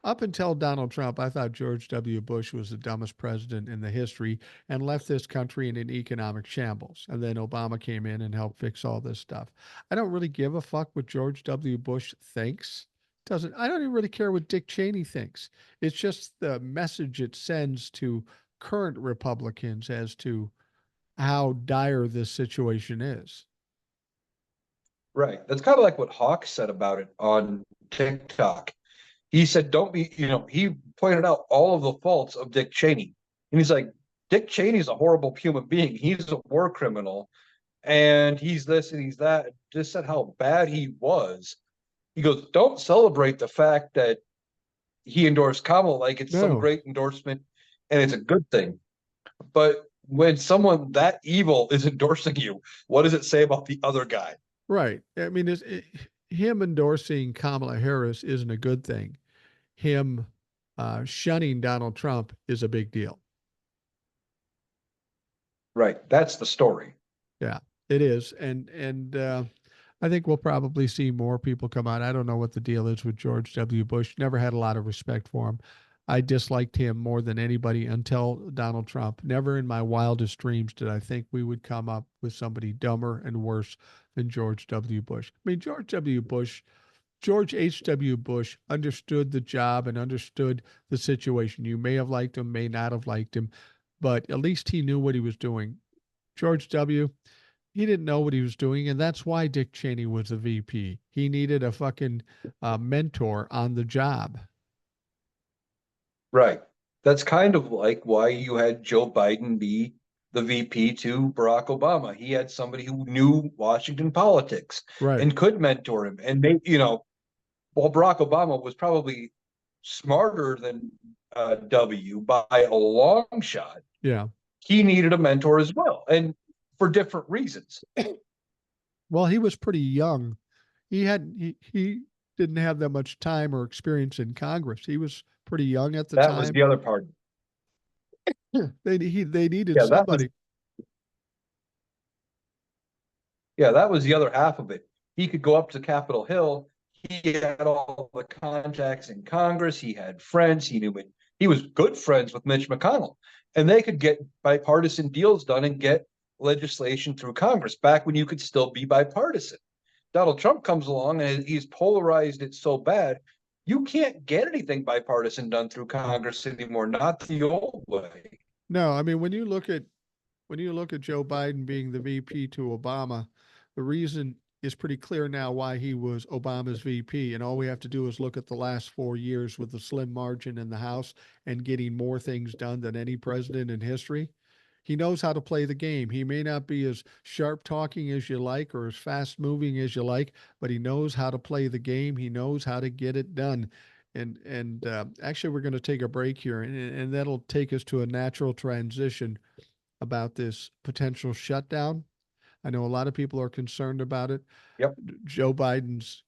up until Donald Trump, I thought George W. Bush was the dumbest president in the history and left this country in an economic shambles. And then Obama came in and helped fix all this stuff. I don't really give a fuck what George W. Bush thinks. Doesn't I don't even really care what Dick Cheney thinks. It's just the message it sends to current Republicans as to how dire this situation is.
Right. That's kind of like what Hawk said about it on TikTok. He said, "Don't be." He pointed out all of the faults of Dick Cheney, and he's like, "Dick Cheney's a horrible human being. He's a war criminal, and he's this and he's that." Just said how bad he was. He goes, "Don't celebrate the fact that he endorsed Kamala like it's some
No,
great endorsement and it's a good thing. But when someone that evil is endorsing you, what does it say about the other guy?"
right. I mean, him endorsing Kamala Harris isn't a good thing. Him shunning Donald Trump is a big deal.
Right. That's the story.
Yeah, it is, and I think we'll probably see more people come out. I don't know what the deal is with George W. Bush. Never had a lot of respect for him. I disliked him more than anybody until Donald Trump. Never in my wildest dreams did I think we would come up with somebody dumber and worse than George W. Bush. I mean, George H.W. Bush understood the job and understood the situation. You may have liked him, may not have liked him, but at least he knew what he was doing. George W., he didn't know what he was doing, and that's why Dick Cheney was the VP. He needed a fucking mentor on the job.
Right. That's kind of like why you had Joe Biden be the VP to Barack Obama. He had somebody who knew Washington politics
Right.
and could mentor him. And while Barack Obama was probably smarter than W by a long shot,
Yeah.
he needed a mentor as well, and for different reasons.
Well, he was pretty young. He didn't have that much time or experience in Congress. He was pretty young at the
That was
time.
the other part.
They needed
Yeah, that was
somebody.
yeah, that was the other half of it. He could go up to Capitol Hill. He had all the contacts in Congress. He had friends. He knew it. He was good friends with Mitch McConnell, and they could get bipartisan deals done and get legislation through Congress back when you could still be bipartisan. Donald Trump comes along and he's polarized it so bad, you can't get anything bipartisan done through Congress anymore, not the old way.
No, I mean when you look at Joe Biden being the VP to Obama, the reason is pretty clear now why he was Obama's VP. And all we have to do is look at the last 4 years with the slim margin in the House and getting more things done than any president in history. He knows how to play the game. He may not be as sharp talking as you like or as fast moving as you like, but he knows how to play the game. He knows how to get it done. And actually, we're going to take a break here, and that'll take us to a natural transition about this potential shutdown. I know a lot of people are concerned about it.
Yep.
Joe Biden's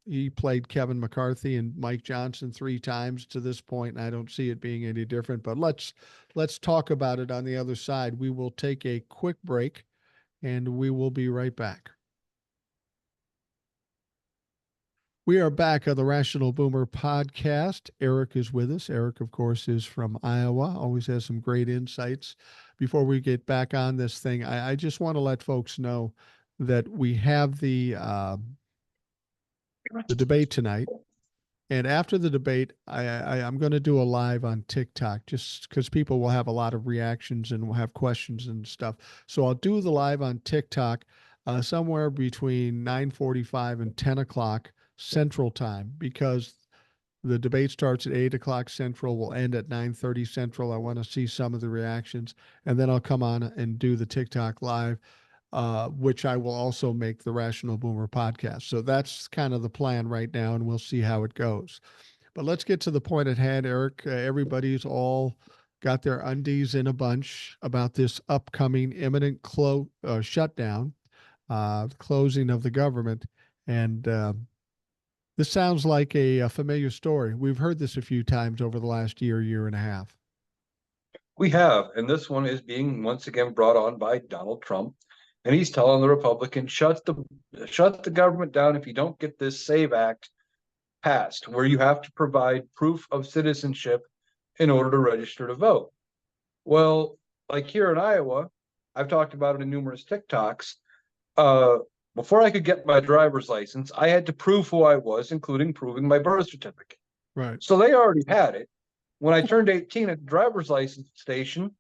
he played Kevin McCarthy and Mike Johnson 3 times to this point, and I don't see it being any different. But let's talk about it on the other side. We will take a quick break, and we will be right back. We are back on the Rational Boomer podcast. Eric is with us. Eric, of course, is from Iowa, always has some great insights. Before we get back on this thing, I just want to let folks know that we have the debate tonight. And after the debate, I'm going to do a live on TikTok just because people will have a lot of reactions and will have questions and stuff. So I'll do the live on TikTok somewhere between 9:45 and 10 o'clock Central Time, because the debate starts at 8 o'clock Central, will end at 9:30 Central. I want to see some of the reactions, and then I'll come on and do the TikTok live, which I will also make the Rational Boomer podcast. So that's kind of the plan right now, and we'll see how it goes. But let's get to the point at hand, Eric. Everybody's all got their undies in a bunch about this upcoming imminent shutdown, closing of the government, and this sounds like a familiar story. We've heard this a few times over the last year and a half.
We have, and this one is being once again brought on by Donald Trump, and he's telling the Republicans, shut the government down if you don't get this SAVE Act passed, where you have to provide proof of citizenship in order to register to vote. Well, like here in Iowa, I've talked about it in numerous TikToks. Before I could get my driver's license, I had to prove who I was, including proving my birth certificate.
Right.
So they already had it. When I turned 18 at the driver's license station,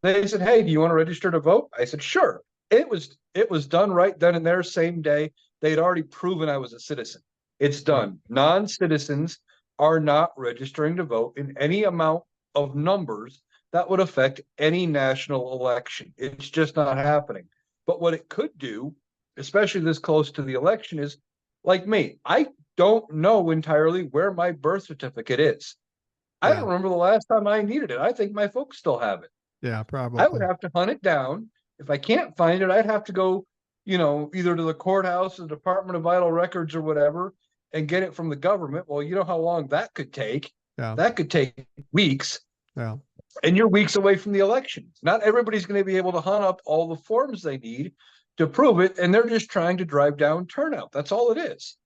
they said, "Hey, do you want to register to vote?" I said, "Sure." It was done right then and there, same day. They had already proven I was a citizen. It's done. Right. Non-citizens are not registering to vote in any amount of numbers that would affect any national election. It's just not happening. But what it could do, especially this close to the election, is, like me, I don't know entirely where my birth certificate is. I don't remember the last time I needed it. I think my folks still have it.
Yeah, probably.
I would have to hunt it down. If I can't find it, I'd have to go, either to the courthouse, the Department of Vital Records or whatever, and get it from the government. Well, you know how long that could take.
Yeah.
That could take weeks.
Yeah.
And you're weeks away from the election. Not everybody's going to be able to hunt up all the forms they need to prove it, and they're just trying to drive down turnout. That's all it is.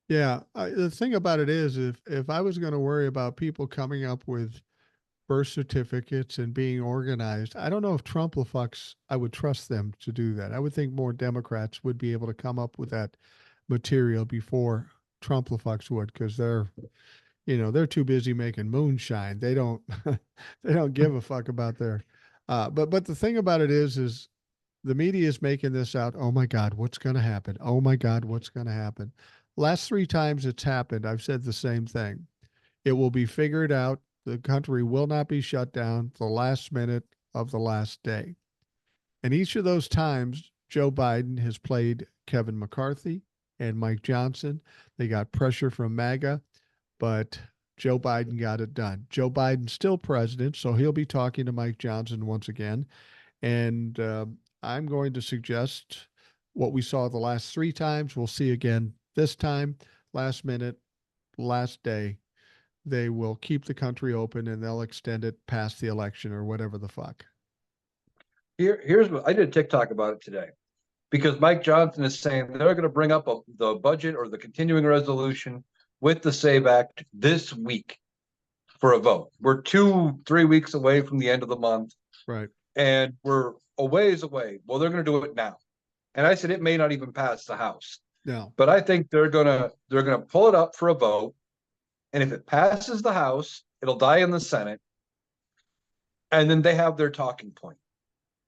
Yeah. The thing about it is, if I was going to worry about people coming up with birth certificates and being organized, I don't know if Trump-lefucks, I would trust them to do that. I would think more Democrats would be able to come up with that material before Trump-lefucks would, because they're too busy making moonshine. They don't they don't give a fuck about their but the thing about it is the media is making this out. Oh my God, what's going to happen? Oh my God, what's going to happen? Last 3 times it's happened, I've said the same thing. It will be figured out. The country will not be shut down the last minute of the last day. And each of those times, Joe Biden has played Kevin McCarthy and Mike Johnson. They got pressure from MAGA, but Joe Biden got it done. Joe Biden's still president, so he'll be talking to Mike Johnson once again. And I'm going to suggest what we saw the last three times, we'll see again this time. Last minute, last day, they will keep the country open and they'll extend it past the election or whatever the fuck.
Here's what I did a TikTok about it today, because Mike Johnson is saying they're going to bring up the budget or the continuing resolution with the SAVE Act this week for a vote. We're 2-3 weeks away from the end of the month.
Right.
And we're a ways away. Well, they're going to do it now. And I said it may not even pass the House.
No.
But I think they're gonna pull it up for a vote. And if it passes the House, it'll die in the Senate. And then they have their talking point.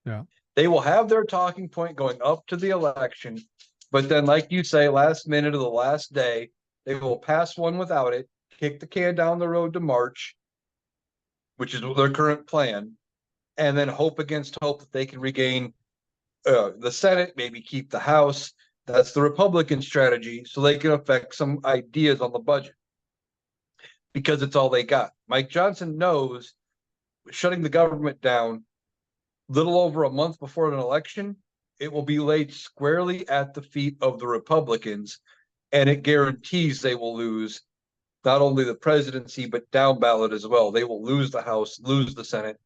Yeah.
They will have their talking point going up to the election. But then, like you say, last minute of the last day, they will pass one without it, kick the can down the road to March, which is their current plan, and then hope against hope that they can regain the Senate, maybe keep the House. That's the Republican strategy, so they can affect some ideas on the budget, because it's all they got. Mike Johnson knows shutting the government down little over a month before an election, it will be laid squarely at the feet of the Republicans, and it guarantees they will lose not only the presidency, but down ballot as well. They will lose the House, lose the Senate,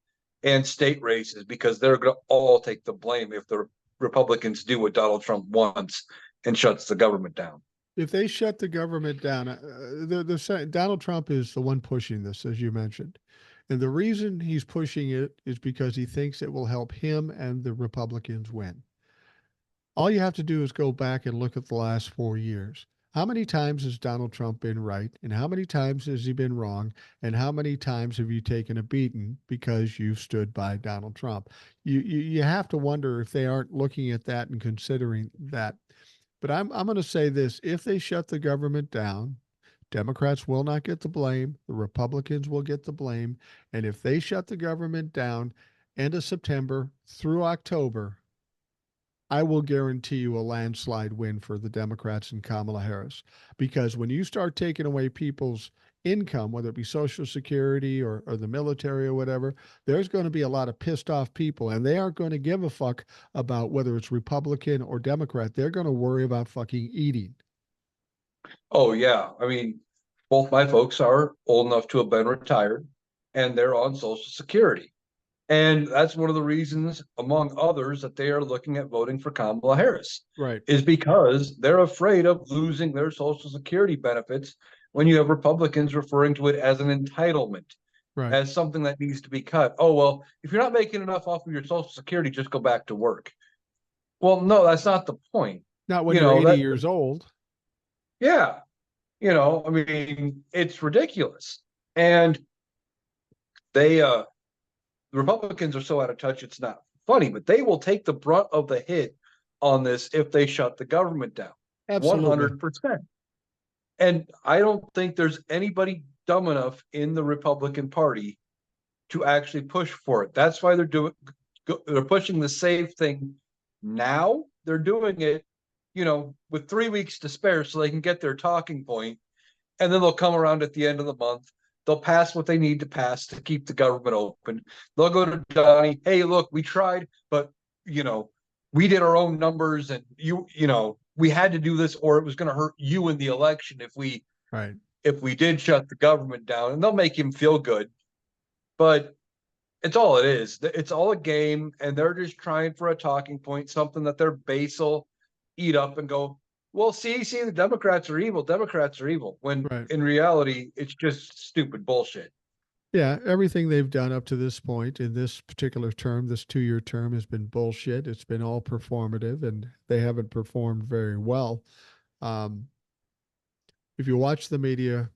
and state races, because they're going to all take the blame if the Republicans do what Donald Trump wants and shuts the government down.
If they shut the government down, Donald Trump is the one pushing this, as you mentioned. And the reason he's pushing it is because he thinks it will help him and the Republicans win. All you have to do is go back and look at the last 4 years. How many times has Donald Trump been right? And how many times has he been wrong? And how many times have you taken a beating because you stood by Donald Trump? You have to wonder if they aren't looking at that and considering that. But I'm going to say this. If they shut the government down, Democrats will not get the blame. The Republicans will get the blame. And if they shut the government down end of September through October, I will guarantee you a landslide win for the Democrats and Kamala Harris. Because when you start taking away people's income, whether it be Social Security or the military or whatever, there's going to be a lot of pissed off people, and they aren't going to give a fuck about whether it's Republican or Democrat. They're going to worry about fucking eating.
Oh, yeah. I mean, both my folks are old enough to have been retired, and they're on Social Security. And that's one of the reasons, among others, that they are looking at voting for Kamala Harris.
Right.
Is because they're afraid of losing their Social Security benefits when you have Republicans referring to it as an entitlement,
Right.
as something that needs to be cut. Oh, well, if you're not making enough off of your Social Security, just go back to work. Well, no, that's not the point.
Not when you're 80 years old.
Yeah. I mean, it's ridiculous. And the Republicans are so out of touch, it's not funny, but they will take the brunt of the hit on this if they shut the government down.
Absolutely.
100%. And I don't think there's anybody dumb enough in the Republican Party to actually push for it. That's why they're pushing the SAVE thing now. They're doing it, with 3 weeks to spare so they can get their talking point, and then they'll come around at the end of the month. They'll pass what they need to pass to keep the government open. They'll go to Donnie, hey, look, we tried, but we did our own numbers, and we had to do this, or it was going to hurt you in the election if we did shut the government down. And they'll make him feel good, but it's all it is. It's all a game, and they're just trying for a talking point, something that their base will eat up and go, well, see, the Democrats are evil. Democrats are evil. When in reality, it's just stupid bullshit.
Yeah, everything they've done up to this point in this particular term, this 2-year term, has been bullshit. It's been all performative, and they haven't performed very well. If you watch the media,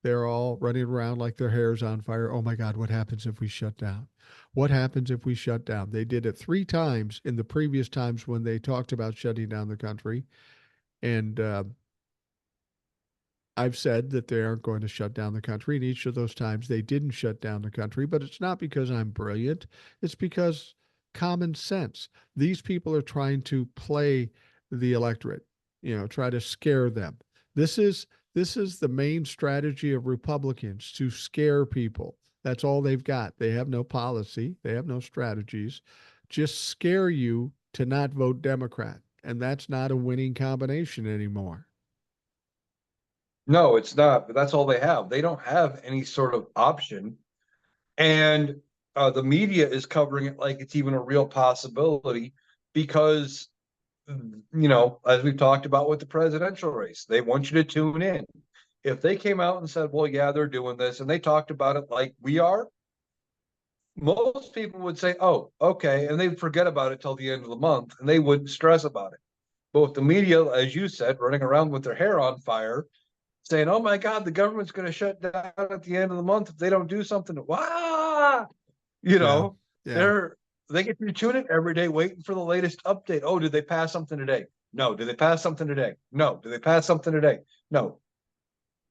they're all running around like their hair's on fire. Oh my God, what happens if we shut down? What happens if we shut down? They did it 3 times in the previous times when they talked about shutting down the country. And I've said that they aren't going to shut down the country. And each of those times they didn't shut down the country. But it's not because I'm brilliant. It's because common sense. These people are trying to play the electorate, try to scare them. This is This is the main strategy of Republicans, to scare people. That's all they've got. They have no policy, they have no strategies. Just scare you to not vote Democrat. And that's not a winning combination anymore.
No, it's not, but that's all they have. They don't have any sort of option. And the media is covering it like it's even a real possibility because, as we've talked about with the presidential race, they want you to tune in. If they came out and said, well, yeah, they're doing this, and they talked about it like we are, most people would say, oh, okay. And they'd forget about it till the end of the month and they wouldn't stress about it. But with the media, as you said, running around with their hair on fire, saying, oh my God, the government's going to shut down at the end of the month if they don't do something. Wow. You
Yeah.
know,
Yeah.
they get to tune in every day waiting for the latest update. Oh, did they pass something today? No. Did they pass something today? No. Did they pass something today? No.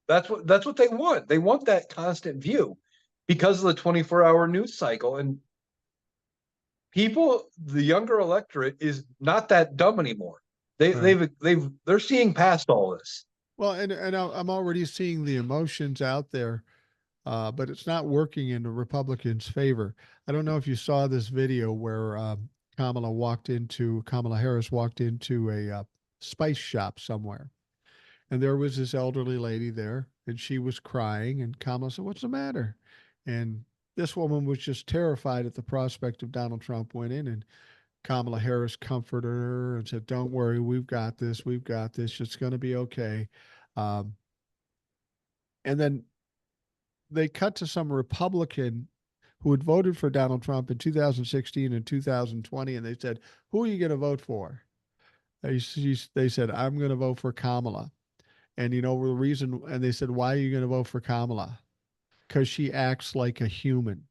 That's what they want. They want that constant view because of the 24-hour news cycle. And people, the younger electorate is not that dumb anymore.
Right.
They're seeing past all this.
Well, and I'm already seeing the emotions out there, but it's not working in the Republicans' favor. I don't know if you saw this video where Kamala Harris walked into a spice shop somewhere, and there was this elderly lady there, and she was crying, and Kamala said, "What's the matter?" And this woman was just terrified at the prospect of Donald Trump winning, and Kamala Harris comforted her and said, "Don't worry, we've got this. We've got this. It's going to be okay." Um, and then they cut to some Republican who had voted for Donald Trump in 2016 and 2020, and they said, "Who are you going to vote for?" They said, "I'm going to vote for Kamala." And you know the reason? And they said, "Why are you going to vote for Kamala?" Because she acts like a human,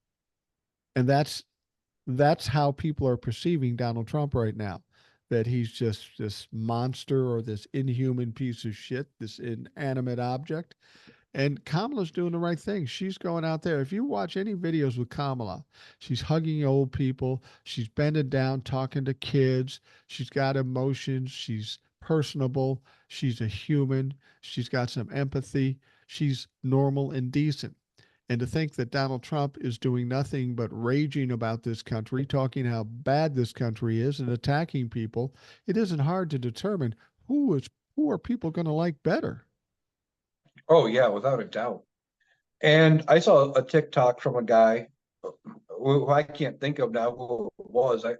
and that's how people are perceiving Donald Trump right now. That he's just this monster or this inhuman piece of shit, this inanimate object. And Kamala's doing the right thing. She's going out there. If you watch any videos with Kamala, she's hugging old people. She's bending down, talking to kids. She's got emotions. She's personable. She's a human. She's got some empathy. She's normal and decent. And to think that Donald Trump is doing nothing but raging about this country, talking how bad this country is and attacking people, it isn't hard to determine who are people going to like better.
Oh yeah, without a doubt. And I saw a TikTok from a guy who I can't think of now who it was. I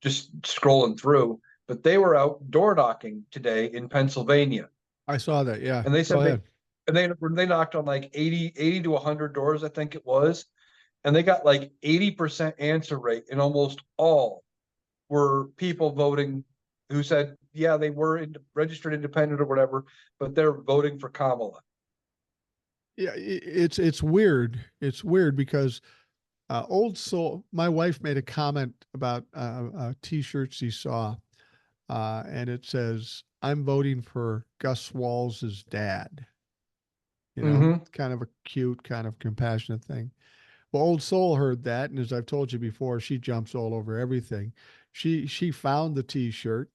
just scrolling through, but they were out door knocking today in Pennsylvania,
I saw that. Yeah.
and they
Go
said
ahead.
they knocked on like 80 to 100 doors, I think it was, and they got like 80% answer rate, and almost all were people voting who said, yeah, they were registered independent or whatever, but they're voting for Kamala.
Yeah, it's weird. It's weird because old soul. My wife made a comment about T-shirts she saw, and it says, "I'm voting for Gus Walls' dad." You know,
Mm-hmm.
kind of a cute, kind of compassionate thing. Well, old soul heard that, and as I've told you before, she jumps all over everything. She found the T-shirt,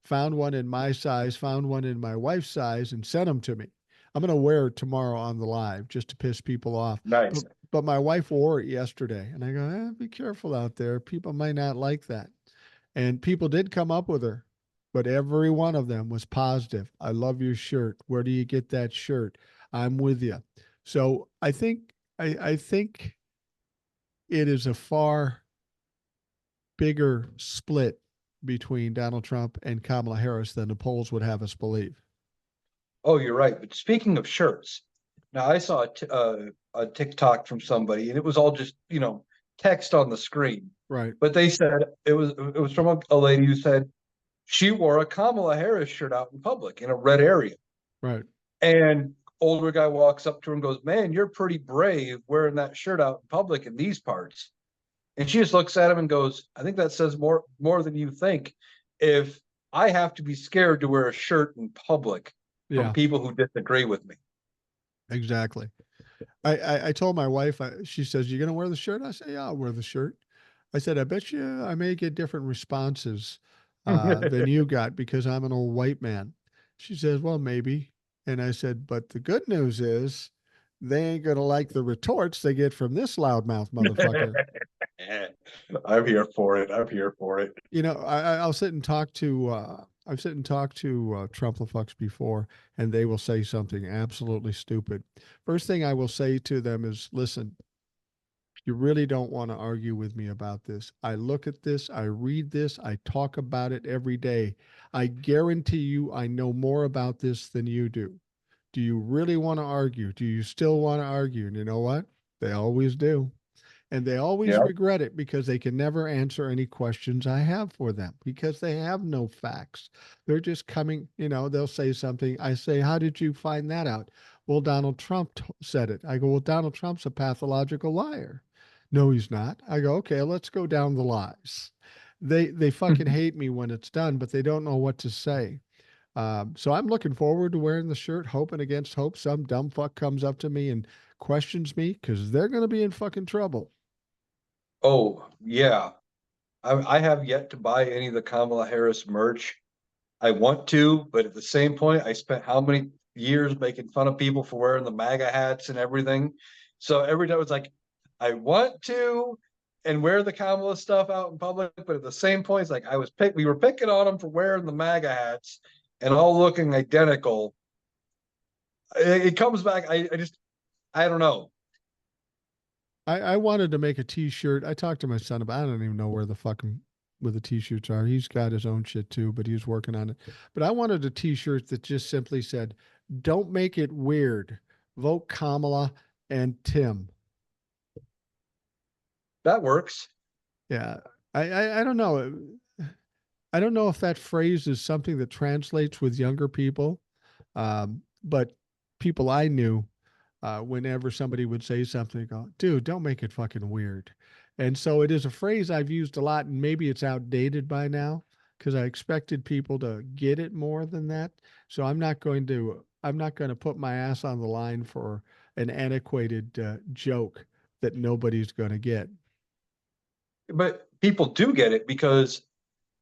found one in my size, found one in my wife's size, and sent them to me. I'm going to wear it tomorrow on the live just to piss people off.
Nice.
But my wife wore it yesterday, and I go, be careful out there. People might not like that. And people did come up with her, but every one of them was positive. I love your shirt. Where do you get that shirt? I'm with you. So I think it is a far bigger split between Donald Trump and Kamala Harris than the polls would have us believe.
Oh, you're right. But speaking of shirts, now I saw a TikTok from somebody, and it was all just text on the screen.
Right,
But they said it was from a lady who said she wore a Kamala Harris shirt out in public in a red area,
right.
and older guy walks up to her and goes, "Man, you're pretty brave wearing that shirt out in public in these parts." And she just looks at him and goes, "I think that says more than you think. If I have to be scared to wear a shirt in public from
Yeah,
people who disagree with me."
exactly. I told my wife, she says, "You going to wear the shirt?" I say, "Yeah, I'll wear the shirt." I said, "I bet you I may get different responses than you got because I'm an old white man." She says, "Well, maybe." And I said, but the good news is they ain't going to like the retorts they get from this loudmouth motherfucker.
I'm here for it. I'm here for it.
You know, I'll sit and talk to, I've sit and talked to Trumplefucks before, and they will say something absolutely stupid. First thing I will say to them is, listen, you really don't want to argue with me about this. I look at this, I read this, I talk about it every day. I guarantee you I know more about this than you do. Do you really want to argue? Do you still want to argue? And you know what? They always do. And they always
Yeah.
regret it because they can never answer any questions I have for them because they have no facts. They're just coming, they'll say something. I say, how did you find that out? Well, Donald Trump said it. I go, well, Donald Trump's a pathological liar. No, he's not. I go, okay, let's go down the lies. They fucking hate me when it's done, but they don't know what to say. So I'm looking forward to wearing the shirt, hoping against hope some dumb fuck comes up to me and questions me because they're going to be in fucking trouble.
Oh, yeah. I have yet to buy any of the Kamala Harris merch. I want to, but at the same point, I spent how many years making fun of people for wearing the MAGA hats and everything. So every time it's like, I want to and wear the Kamala stuff out in public, but at the same point, it's like we were picking on them for wearing the MAGA hats and all looking identical. It comes back. I don't know.
I wanted to make a T-shirt. I talked to my son about. I don't even know where the fucking where the T-shirts are. He's got his own shit too, but he's working on it. But I wanted a T-shirt that just simply said, "Don't make it weird. Vote Kamala and Tim."
That works.
Yeah, I don't know. I don't know if that phrase is something that translates with younger people, but people I knew, whenever somebody would say something, go, dude, don't make it fucking weird. And so it is a phrase I've used a lot, and maybe it's outdated by now because I expected people to get it more than that. So I'm not going to put my ass on the line for an antiquated joke that nobody's going to get.
But people do get it because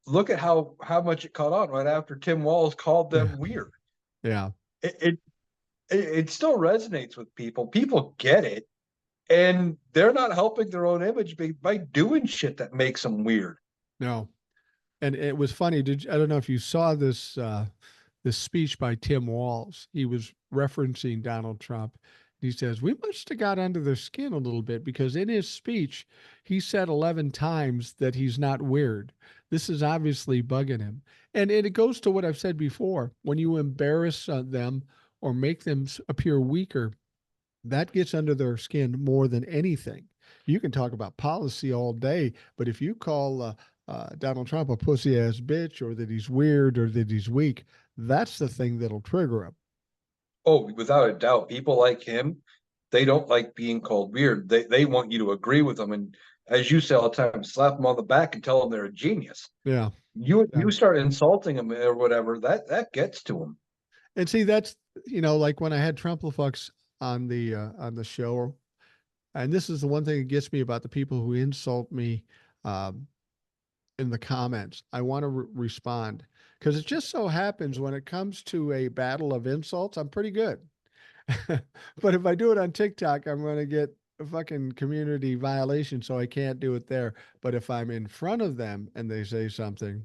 look at how much it caught on right after Tim Walz called
Yeah.
them weird.
Yeah.
It it still resonates with people. People get it, and they're not helping their own image by doing shit that makes them weird.
No. And it was funny. I don't know if you saw this speech by Tim Walz. He was referencing Donald Trump. He says, we must have got under their skin a little bit because in his speech, he said 11 times that he's not weird. This is obviously bugging him. And it goes to what I've said before. When you embarrass them or make them appear weaker, that gets under their skin more than anything. You can talk about policy all day, but if you call Donald Trump a pussy ass bitch or that he's weird or that he's weak, that's the thing that'll trigger him.
Oh, without a doubt, people like him, they don't like being called weird. They want you to agree with them, and as you say all the time, slap them on the back and tell them they're a genius.
Yeah.
You start insulting them or whatever, that gets to them.
And see, that's, like when I had Trumplefucks on the show, and this is the one thing that gets me about the people who insult me um, in the comments. I want to respond because it just so happens when it comes to a battle of insults, I'm pretty good. But if I do it on TikTok, I'm going to get a fucking community violation, so I can't do it there. But if I'm in front of them and they say something,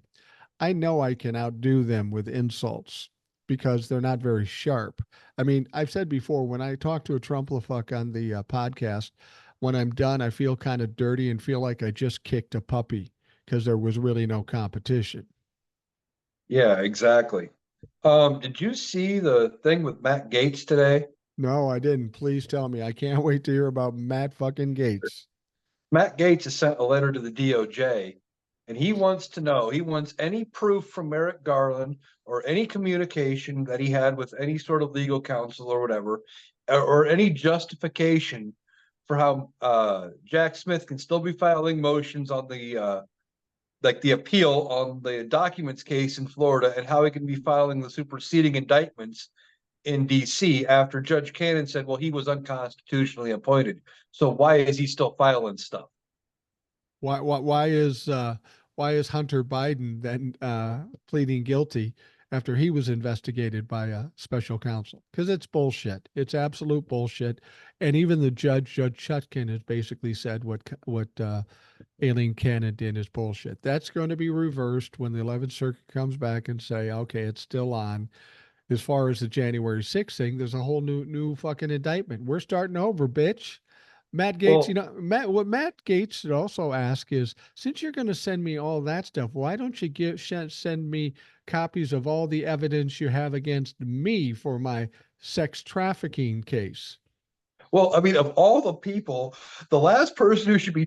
I know I can outdo them with insults because they're not very sharp. I mean, I've said before, when I talk to a Trumplefuck on the podcast, when I'm done, I feel kind of dirty and feel like I just kicked a puppy because there was really no competition.
Yeah, exactly. Did you see the thing with Matt Gaetz today?
No, I didn't. Please tell me. I can't wait to hear about Matt fucking Gates.
Matt Gaetz has sent a letter to the DOJ, and he wants any proof from Merrick Garland or any communication that he had with any sort of legal counsel or whatever, or any justification for how Jack Smith can still be filing motions on the appeal on the documents case in Florida, and how he can be filing the superseding indictments in DC after Judge Cannon said, well, he was unconstitutionally appointed. So why is he still filing stuff?
Why is Hunter Biden then pleading guilty after he was investigated by a special counsel, because it's bullshit. It's absolute bullshit. And even the Judge Chutkin, has basically said what Aileen Cannon did is bullshit. That's going to be reversed when the 11th Circuit comes back and say, okay, it's still on. As far as the January 6th thing, there's a whole new fucking indictment. We're starting over, bitch. Matt Gates,
Well,
what Matt Gates should also ask is, since you're going to send me all that stuff, why don't you send me copies of all the evidence you have against me for my sex trafficking case?
well, I mean, of all the people, the last person who should be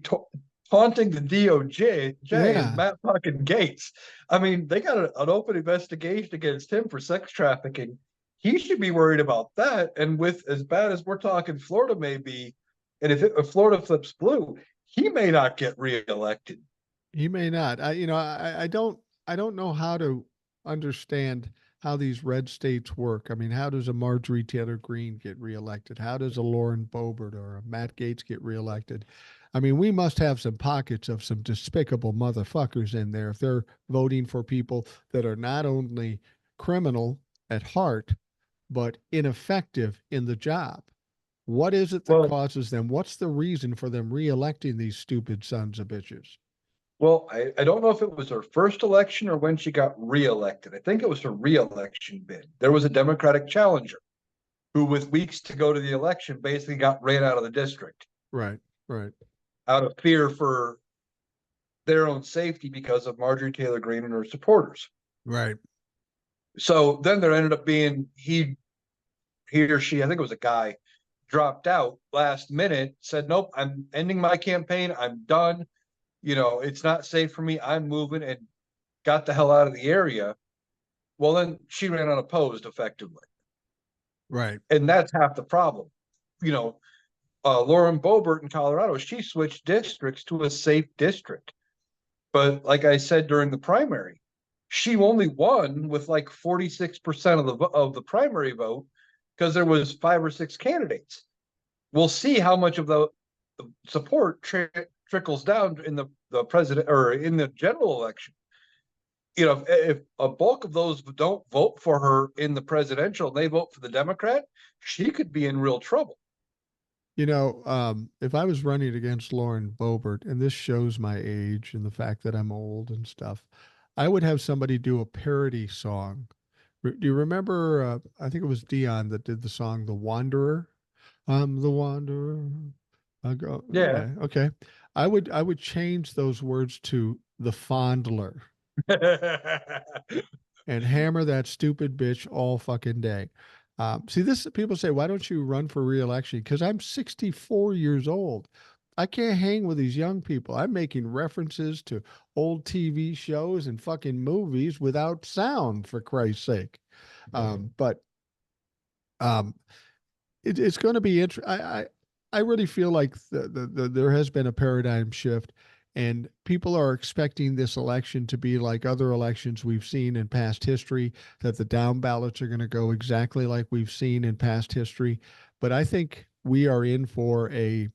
taunting the DOJ is
Yeah,
Matt fucking Gates. I mean, they got an open investigation against him for sex trafficking. He should be worried about that. And with as bad as we're talking, Florida may be, and if Florida flips blue, he may not get reelected.
he may not. I don't know how to understand how these red states work. I mean, how does a Marjorie Taylor Greene get reelected? How does a Lauren Boebert or a Matt Gates get reelected? I mean, we must have some pockets of some despicable motherfuckers in there if they're voting for people that are not only criminal at heart, but ineffective in the job. What is it that
Well,
causes them? What's the reason for them reelecting these stupid sons of bitches?
I don't know if it was her first election or when she got reelected. I think it was her reelection bid. There was a Democratic challenger who, with weeks to go to the election, basically got ran out of the district
Right, right,
out of fear for their own safety because of Marjorie Taylor Greene and her supporters.
right.
So then there ended up being he or she, I think it was a guy, dropped out last minute, said, nope, I'm ending my campaign. I'm done. It's not safe for me. I'm moving, and got the hell out of the area. Well, then she ran unopposed effectively.
Right.
And that's half the problem. You know, Lauren Boebert in Colorado, she switched districts to a safe district. But like I said during the primary, she only won with like 46% of the primary vote because there was 5 or 6 candidates. We'll see how much of the support trickles down in the president or in the general election. If a bulk of those don't vote for her in the presidential and they vote for the Democrat, she could be in real trouble.
If I was running against Lauren Boebert, and this shows my age and the fact that I'm old and stuff, I would have somebody do a parody song. Do you remember? I think it was Dion that did the song "The Wanderer." I'm the wanderer. I go.
Yeah.
Okay. I would change those words to the fondler and hammer that stupid bitch all fucking day. See, this people say, why don't you run for reelection? Because I'm 64 years old. I can't hang with these young people. I'm making references to old TV shows and fucking movies without sound, for Christ's sake. But um, it's going to be interesting. I really feel like there has been a paradigm shift, and people are expecting this election to be like other elections we've seen in past history, that the down ballots are going to go exactly like we've seen in past history. But I think we are in for a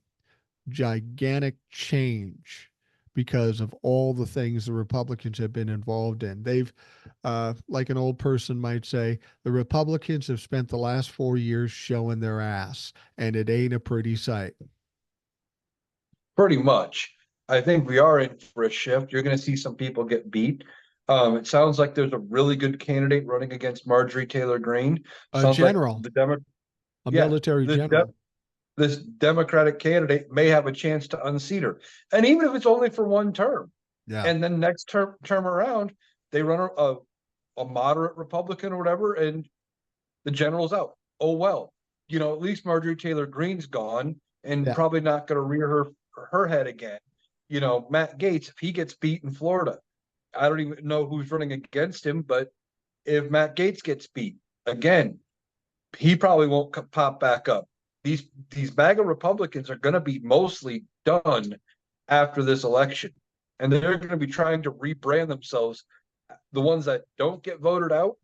gigantic change because of all the things the Republicans have been involved in. They've, like an old person might say, the Republicans have spent the last 4 years showing their ass, and it ain't a pretty sight.
Pretty much. I think we are in for a shift. You're going to see some people get beat. It sounds like there's a really good candidate running against Marjorie Taylor Greene.
A
Sounds like
general, a
yeah,
military
this
general.
this Democratic candidate may have a chance to unseat her, and even if it's only for one term,
Yeah.
and then next term around they run a moderate Republican or whatever, and the general's out. Oh well, at least Marjorie Taylor Greene's gone and
Yeah.
probably not going to rear her head again. Matt Gates, if he gets beat in Florida, I don't even know who's running against him, but if Matt Gates gets beat again, he probably won't pop back up. These MAGA Republicans are going to be mostly done after this election, and they're going to be trying to rebrand themselves, the ones that don't get voted out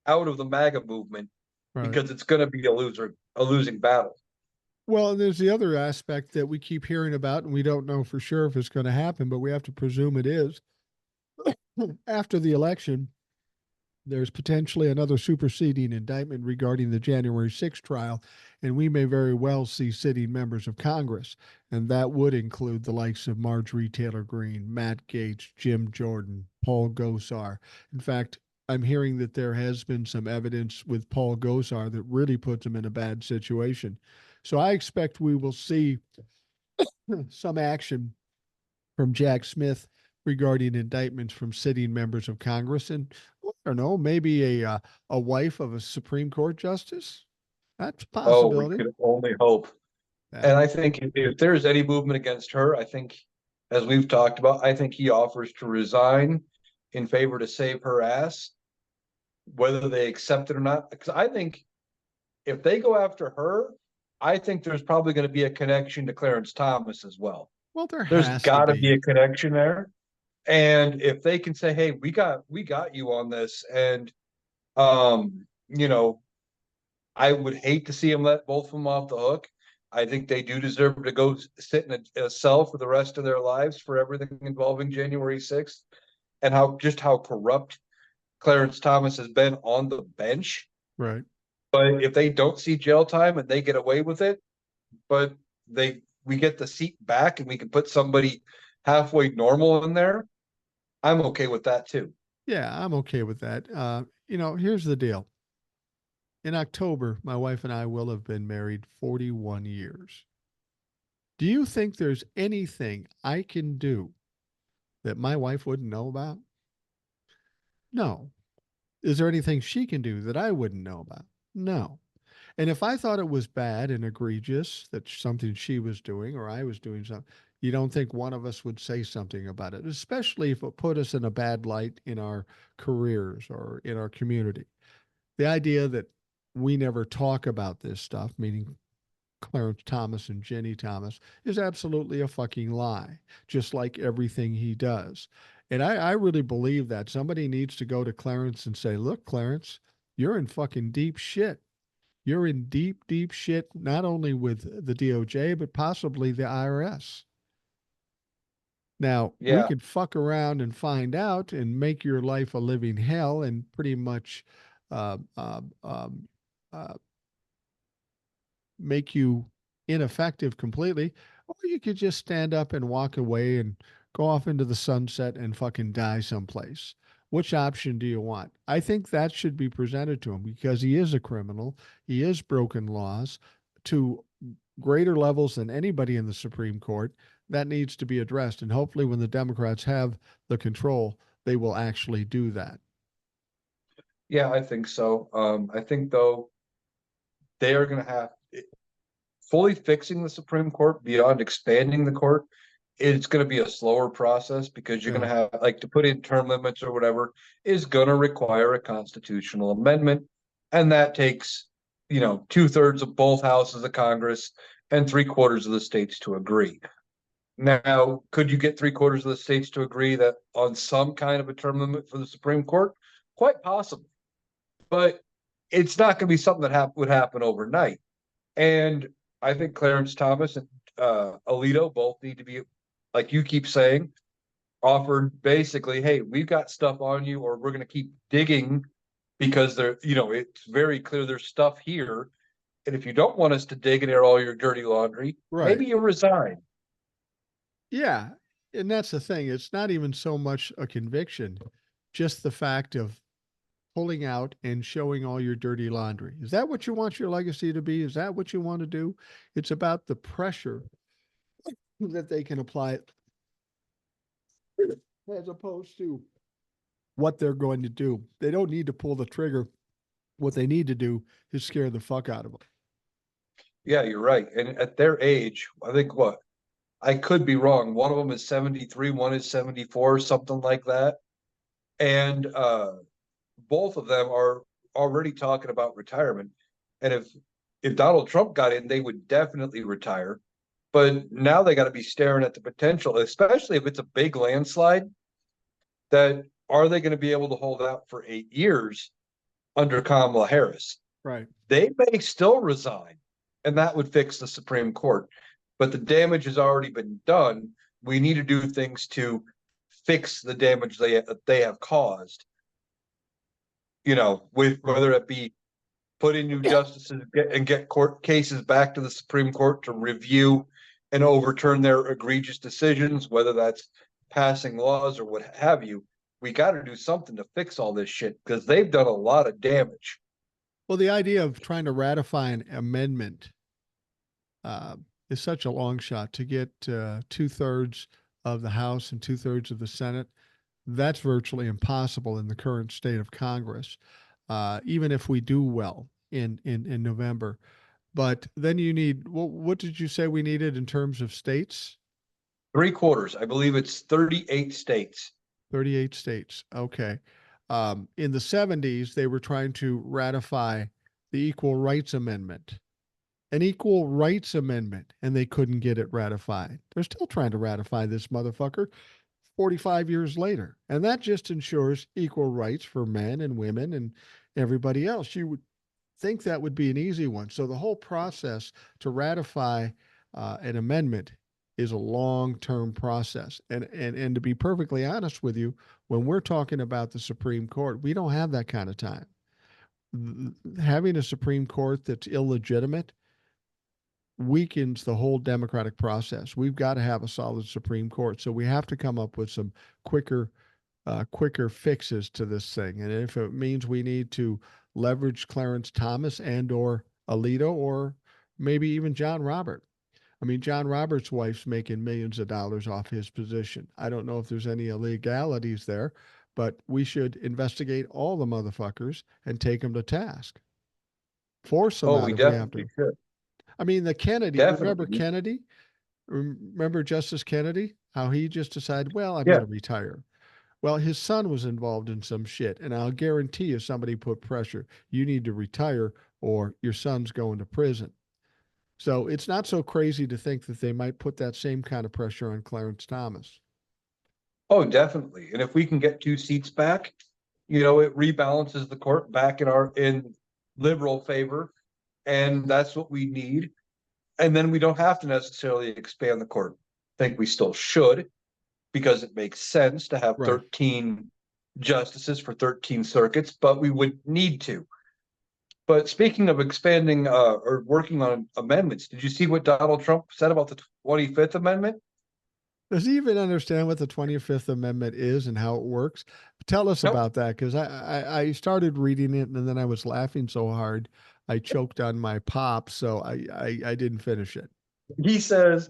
of the MAGA movement,
Right.
because it's going to be a losing battle.
Well, and there's the other aspect that we keep hearing about, and we don't know for sure if it's going to happen, but we have to presume it is. After the election, There's potentially another superseding indictment regarding the January 6th trial, and we may very well see sitting members of Congress. And that would include the likes of Marjorie Taylor Greene, Matt Gaetz, Jim Jordan, Paul Gosar. In fact, I'm hearing that there has been some evidence with Paul Gosar that really puts him in a bad situation. So I expect we will see some action from Jack Smith regarding indictments from sitting members of Congress, and I don't know, maybe a wife of a Supreme Court justice. That's a
Oh, we
possibility.
could only hope.
Yeah.
And I think if there's any movement against her, I think, as we've talked about, I think he offers to resign in favor to save her ass, whether they accept it or not. Because I think if they go after her, I think there's probably going to be a connection to Clarence Thomas as well.
Well, there
There's
has to
got to be
be.
a connection there. And if they can say, "Hey, we got you on this," and you know, I would hate to see them let both of them off the hook. I think they do deserve to go sit in a cell for the rest of their lives for everything involving January 6th and how corrupt Clarence Thomas has been on the bench.
Right.
But if they don't see jail time and they get away with it, but we get the seat back and we can put somebody halfway normal in there, I'm okay with that too.
Yeah, I'm okay with that. Here's the deal. In October, my wife and I will have been married 41 years. Do you think there's anything I can do that my wife wouldn't know about? No. Is there anything she can do that I wouldn't know about? No. And if I thought it was bad and egregious that something she was doing or I was doing something, you don't think one of us would say something about it, especially if it put us in a bad light in our careers or in our community. The idea that we never talk about this stuff, meaning Clarence Thomas and Jenny Thomas, is absolutely a fucking lie, just like everything he does. And I really believe that somebody needs to go to Clarence and say, look, Clarence, you're in fucking deep shit. You're in deep, deep shit, not only with the DOJ, but possibly the IRS. Now, we
Yeah,
could fuck around and find out and make your life a living hell and pretty much uh, uh, um, uh, make you ineffective completely, or you could just stand up and walk away and go off into the sunset and fucking die someplace. Which option do you want? I think that should be presented to him because he is a criminal. He has broken laws to greater levels than anybody in the Supreme Court. That needs to be addressed. And hopefully, when the Democrats have the control, they will actually do that.
yeah, I think so. I think though they are going to have fully fixing the Supreme Court beyond expanding the court. It's going to be a slower process because you're going
Yeah.
to have like to put in term limits or whatever is going to require a constitutional amendment, and that takes 2/3 of both houses of Congress and 3/4 of the states to agree. Now, could you get 3/4 of the states to agree that on some kind of a term limit for the Supreme Court? Quite possible, but it's not going to be something that would happen overnight. And I think Clarence Thomas and Alito both need to be, like you keep saying, offered basically, hey, we've got stuff on you, or we're going to keep digging because it's very clear there's stuff here. And if you don't want us to dig and air all your dirty laundry,
Right.
maybe you resign.
Yeah. And that's the thing. It's not even so much a conviction, just the fact of pulling out and showing all your dirty laundry. Is that what you want your legacy to be? Is that what you want to do? It's about the pressure that they can apply as opposed to what they're going to do. They don't need to pull the trigger. What they need to do is scare the fuck out of them.
Yeah, you're right. And at their age, I think what I could be wrong. One of them is 73, one is 74, something like that. And both of them are already talking about retirement. And if Donald Trump got in, they would definitely retire. But now they got to be staring at the potential, especially if it's a big landslide, that are they going to be able to hold out for 8 years under Kamala Harris?
Right.
They may still resign, and that would fix the Supreme Court. But the damage has already been done. We need to do things to fix the damage they have caused. with whether it be put in new justices and get court cases back to the Supreme Court to review and overturn their egregious decisions, whether that's passing laws or what have you. We got to do something to fix all this shit because they've done a lot of damage.
Well, the idea of trying to ratify an amendment uh, is such a long shot to get 2/3 of the House and 2/3 of the Senate. That's virtually impossible in the current state of Congress, even if we do well in November. But then you need, what did you say we needed in terms of states?
3/4. I believe it's 38 states.
38 states. Okay. In the 70s, they were trying to ratify the Equal Rights Amendment, an equal rights amendment, and they couldn't get it ratified. They're still trying to ratify this motherfucker 45 years later. And that just ensures equal rights for men and women and everybody else. You would think that would be an easy one. So the whole process to ratify an amendment is a long-term process. And to be perfectly honest with you, when we're talking about the Supreme Court, we don't have that kind of time. Having a Supreme Court that's illegitimate weakens the whole democratic process. We've got to have a solid Supreme Court. So we have to come up with some quicker fixes to this thing. And if it means we need to leverage Clarence Thomas and or Alito or maybe even John Robert. I mean, John Robert's wife's making millions of dollars off his position. I don't know if there's any illegalities there, but we should investigate all the motherfuckers and take them to task. Force them
Oh,
out
we
if we have
definitely
to.
should.
I mean, the Kennedy, remember
Definitely.
Kennedy? Remember Justice Kennedy? How he just decided, well, I'm going
Yeah.
to retire. Well, his son was involved in some shit, and I'll guarantee you somebody put pressure. You need to retire or your son's going to prison. So it's not so crazy to think that they might put that same kind of pressure on Clarence Thomas.
Oh, definitely. And if we can get 2 seats back, it rebalances the court back in liberal favor. And that's what we need. And then we don't have to necessarily expand the court. I think we still should, because it makes sense to have
Right.
13 justices for 13 circuits, but we would need to. But speaking of expanding or working on amendments, did you see what Donald Trump said about the 25th Amendment?
Does he even understand what the 25th Amendment is and how it works? Tell us
Nope.
about that, because I started reading it and then I was laughing so hard I choked on my pop, so I didn't finish it.
He says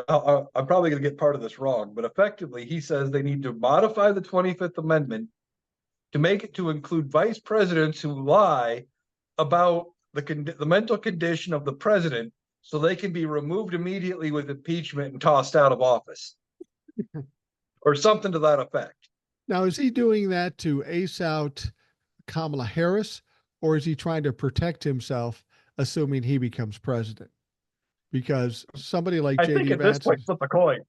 I'm probably going to get part of this wrong, but effectively he says they need to modify the 25th Amendment to make it to include vice presidents who lie about the mental condition of the president, so they can be removed immediately with impeachment and tossed out of office, or something to that effect.
Now, is he doing that to ace out Kamala Harris, or is he trying to protect himself, assuming he becomes president? Because somebody like
I think
J.D.
at this
Vance
point,
is,
flip a coin.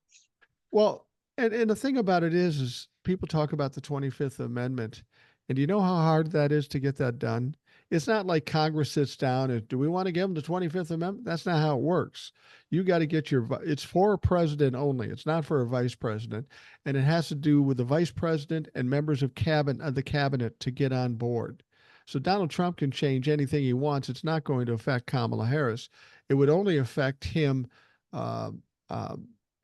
well, and the thing about it is people talk about the 25th Amendment, and do you know how hard that is to get that done? It's not like Congress sits down and do we want to give them the 25th Amendment? That's not how it works. You got to get it's for a president only. It's not for a vice president, and it has to do with the vice president and members of the cabinet to get on board. So Donald Trump can change anything he wants. It's not going to affect Kamala Harris. It would only affect him. Uh, uh,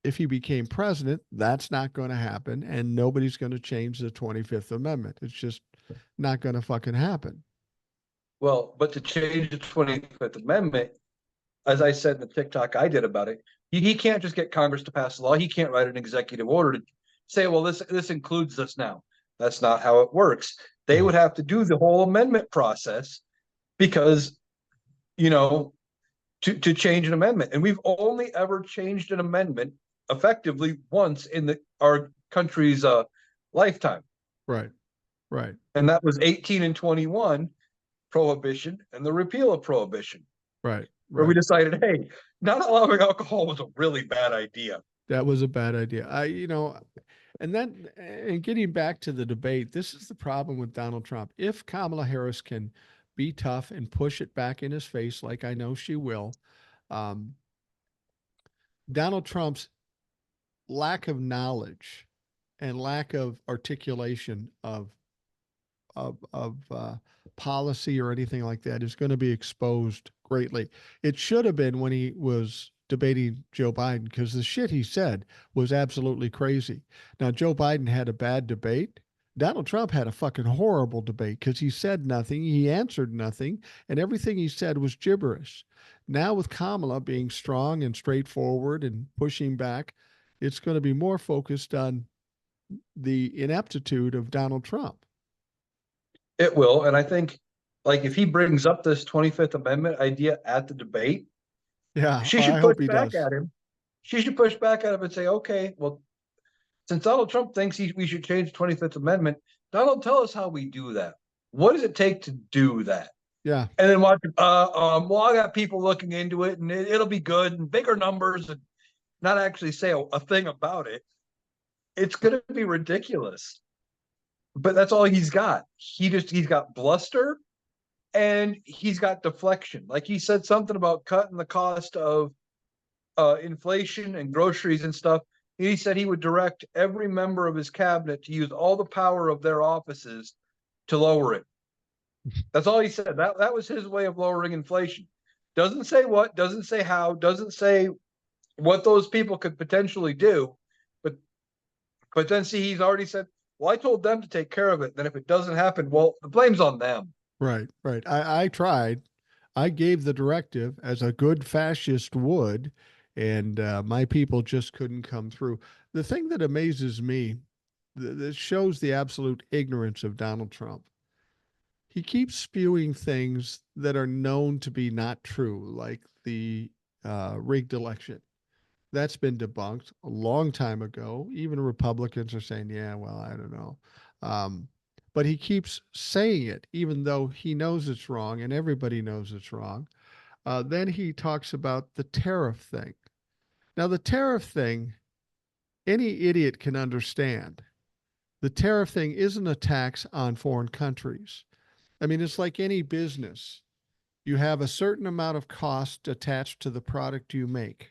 if he became president, that's not going to happen, and nobody's going to change the 25th Amendment. It's just not going to fucking happen.
Well, but to change the 25th Amendment, as I said in the TikTok I did about it, he can't just get Congress to pass a law. He can't write an executive order to say, well, this includes this now. That's not how it works. They
No.
would have to do the whole amendment process because, to change an amendment. And we've only ever changed an amendment effectively once in our country's lifetime.
Right, right,
And that was 18 and 21 prohibition and the repeal of prohibition,
right,
where we
right.
decided, hey, not allowing alcohol was a really bad idea.
That was a bad idea. And getting back to the debate, this is the problem with Donald Trump. If Kamala Harris can be tough and push it back in his face, like I know she will, um, Donald Trump's lack of knowledge and lack of articulation of policy or anything like that is going to be exposed greatly. It should have been when he was debating Joe Biden, because the shit he said was absolutely crazy. Now, Joe Biden had a bad debate. Donald Trump had a fucking horrible debate because he said nothing, he answered nothing, and everything he said was gibberish. Now, with Kamala being strong and straightforward and pushing back, it's going to be more focused on the ineptitude of Donald Trump.
It will. And I think, like, if he brings up this 25th Amendment idea at the debate,
Yeah,
she
I
should push
hope he
back
does.
at him. She should push back at him and say, okay, well, since Donald Trump thinks we should change the 25th Amendment, Donald, tell us how we do that. What does it take to do that?
Yeah,
And then watch, well, I got people looking into it and it'll be good and bigger numbers and not actually say a thing about it. It's going to be ridiculous. But that's all he's got. He's got bluster and he's got deflection. Like he said something about cutting the cost of inflation and groceries and stuff. He said he would direct every member of his cabinet to use all the power of their offices to lower it. That's all he said. That was his way of lowering inflation. Doesn't say what, doesn't say how, doesn't say what those people could potentially do. But then see, he's already said, well, I told them to take care of it. Then if it doesn't happen, well, the blame's on them.
right, right. I tried. I gave the directive as a good fascist would, and my people just couldn't come through. The thing that amazes me, that shows the absolute ignorance of Donald Trump, he keeps spewing things that are known to be not true, like the rigged election. That's been debunked a long time ago. Even Republicans are saying, yeah, well, I don't know. Um, but he keeps saying it, even though he knows it's wrong and everybody knows it's wrong. Then he talks about the tariff thing. Now, the tariff thing, any idiot can understand. The tariff thing isn't a tax on foreign countries. I mean, it's like any business. You have a certain amount of cost attached to the product you make.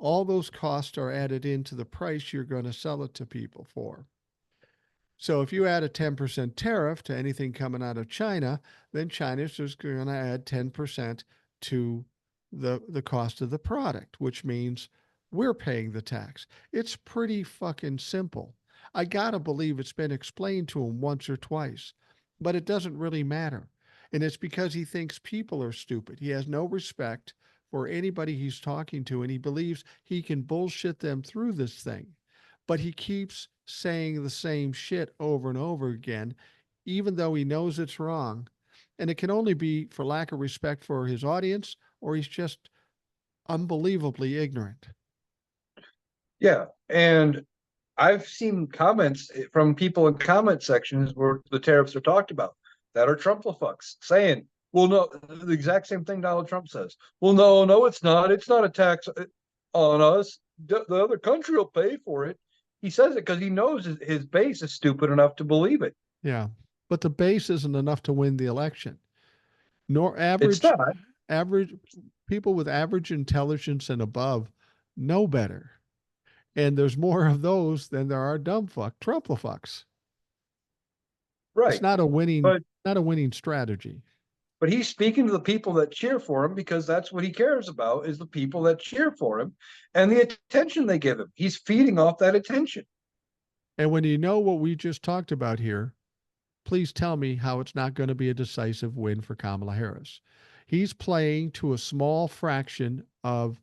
All those costs are added into the price you're going to sell it to people for. So if you add a 10% tariff to anything coming out of China, then China's just going to add 10% to the cost of the product, which means we're paying the tax. It's pretty fucking simple. I got to believe it's been explained to him once or twice, but it doesn't really matter. And it's because he thinks people are stupid. He has no respect for anybody he's talking to, and he believes he can bullshit them through this thing. But he keeps saying the same shit over and over again, even though he knows it's wrong. And it can only be for lack of respect for his audience, or he's just unbelievably ignorant.
Yeah. And I've seen comments from people in comment sections where the tariffs are talked about that are Trumplafucks saying, well, no, the exact same thing Donald Trump says. Well, no, it's not. It's not a tax on us. The other country will pay for it. He says it because he knows his base is stupid enough to believe it.
Yeah. But the base isn't enough to win the election. Nor
It's
average
not.
average people with average intelligence and above know better. And there's more of those than there are dumb fuck Trumplafucks. It's
Right.
not a winning
But
not a winning strategy.
but he's speaking to the people that cheer for him because that's what he cares about is the people that cheer for him and the attention they give him. He's feeding off that attention.
And when you know what we just talked about here, please tell me how it's not going to be a decisive win for Kamala Harris. He's playing to a small fraction of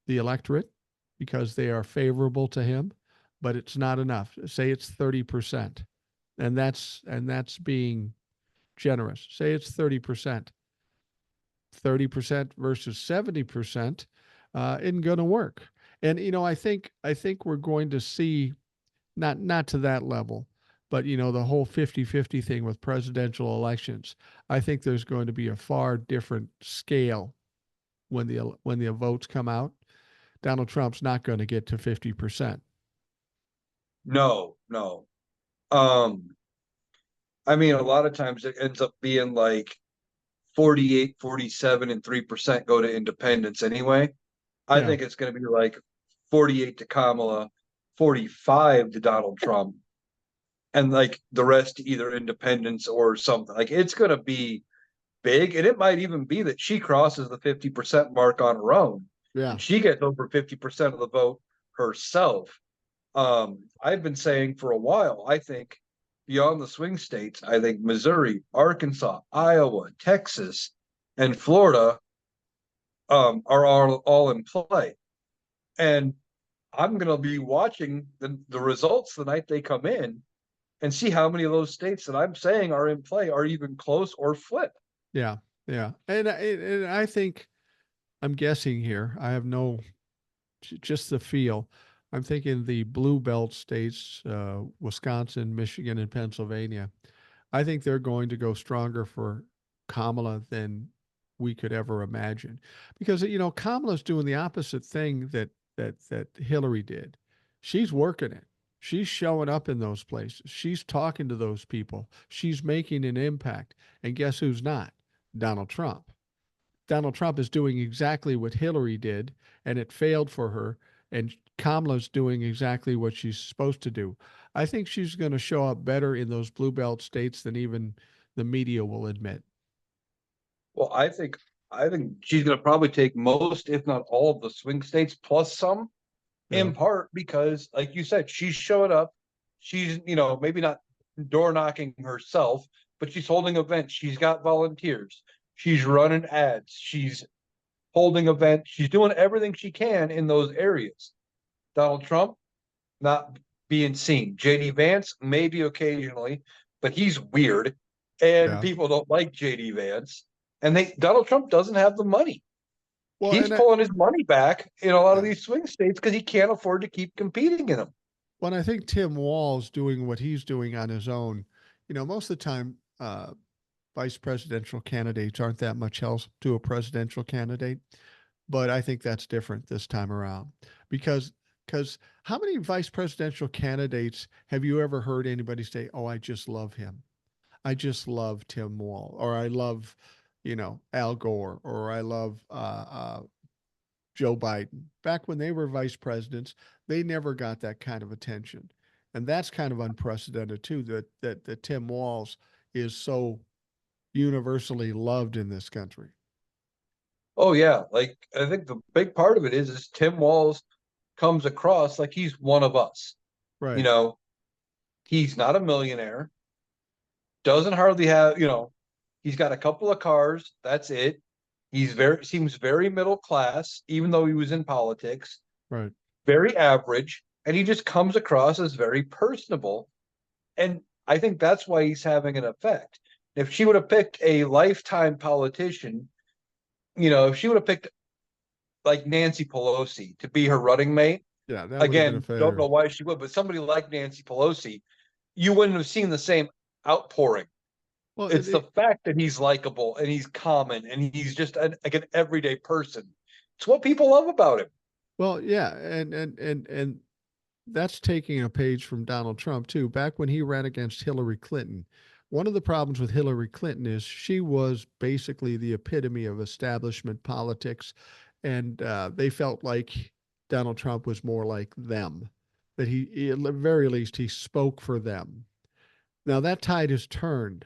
the electorate because they are favorable to him, but it's not enough. Say it's 30%. And that's being generous. Say it's 30%. 30% versus 70% isn't going to work. And I think we're going to see not to that level, but the whole 50-50 thing with presidential elections. I think there's going to be a far different scale when the votes come out. Donald Trump's not going to get to 50%.
No, no. Um, I mean, a lot of times it ends up being like 48, 47, and 3% go to independents anyway. I
Yeah.
think it's going to be like 48 to Kamala, 45 to Donald Trump. and like the rest either independents or something. Like it's going to be big, and it might even be that she crosses the 50% mark on her own,
Yeah.
and she gets over 50% of the vote herself. I've been saying for a while, I think beyond the swing states, I think Missouri, Arkansas, Iowa, Texas, and Florida are all in play. And I'm going to be watching the results the night they come in and see how many of those states that I'm saying are in play are even close or flip.
Yeah. Yeah. And I think I'm guessing here. I have no, just the feel. I'm thinking the blue belt states, Wisconsin, Michigan, and Pennsylvania. I think they're going to go stronger for Kamala than we could ever imagine, because Kamala's doing the opposite thing that Hillary did. She's working it. She's showing up in those places. She's talking to those people. She's making an impact. And guess who's not? Donald Trump. Donald Trump is doing exactly what Hillary did, and it failed for her. And Kamala's doing exactly what she's supposed to do. I think she's going to show up better in those blue belt states than even the media will admit.
Well, I think she's going to probably take most, if not all, of the swing states plus some,
Yeah.
in part because, like you said, she's showing up. She's, maybe not door knocking herself, but she's holding events. She's got volunteers. She's running ads. She's holding events. She's doing everything she can in those areas. Donald Trump not being seen. JD Vance maybe occasionally, but he's weird, and
Yeah.
people don't like JD Vance. And Donald Trump doesn't have the money.
Well,
He's
and I,
pulling his money back in a lot of
yeah.
these swing states because he can't afford to keep competing in them.
When I think Tim Walz doing what he's doing on his own, most of the time, vice presidential candidates aren't that much help to a presidential candidate. But I think that's different this time around, because how many vice presidential candidates have you ever heard anybody say, "Oh, I just love him. I just love Tim Wall, or I love, Al Gore, or I love Joe Biden." Back when they were vice presidents, they never got that kind of attention, and that's kind of unprecedented too. That Tim Walz is so universally loved in this country.
Oh yeah, like I think the big part of it is Tim Walz comes across like he's one of us. You
Right.
know, he's not a millionaire, doesn't hardly have, he's got a couple of cars, that's it. Seems very middle class, even though he was in politics,
Right.
very average, and he just comes across as very personable. And I think that's why he's having an effect. If she would have picked a lifetime politician, if she would have picked like Nancy Pelosi to be her running mate,
Yeah, that would have been a
again, don't
failure.
know why she would, but somebody like Nancy Pelosi, you wouldn't have seen the same outpouring.
Well,
It's the fact that he's likable and he's common and he's just like an everyday person. It's what people love about him.
well, yeah, and that's taking a page from Donald Trump too. Back when he ran against Hillary Clinton, one of the problems with Hillary Clinton is she was basically the epitome of establishment politics, and they felt like Donald Trump was more like them. That at the very least, he spoke for them. Now that tide has turned.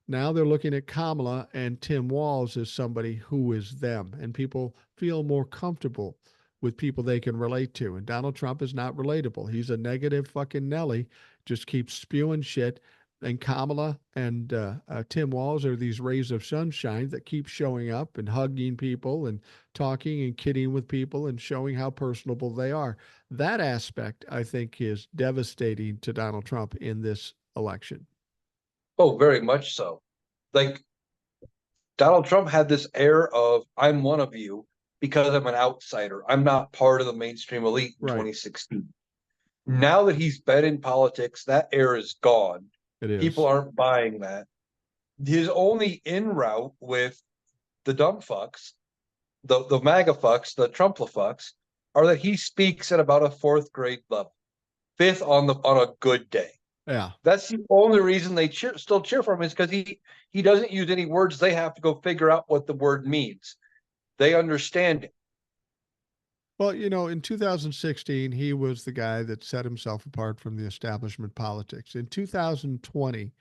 Now they're looking at Kamala and Tim Walz as somebody who is them, and people feel more comfortable with people they can relate to. And Donald Trump is not relatable. He's a negative fucking Nelly, just keeps spewing shit. And Kamala and Tim Walz are these rays of sunshine that keep showing up and hugging people and talking and kidding with people and showing how personable they are. That aspect, I think, is devastating to Donald Trump in this election.
Oh, very much so. Like Donald Trump had this air of I'm one of you because I'm an outsider. I'm not part of the mainstream elite in
Right.
2016. Now that he's been in politics, that air is gone.
It
People
is.
aren't buying that. His only in route with the dumb fucks, the MAGA fucks, the Trumpla fucks, are that he speaks at about a fourth grade level, fifth on a good day.
Yeah.
That's the only reason they still cheer for him is because he doesn't use any words. They have to go figure out what the word means. They understand it.
Well, in 2016, he was the guy that set himself apart from the establishment politics. In 2020,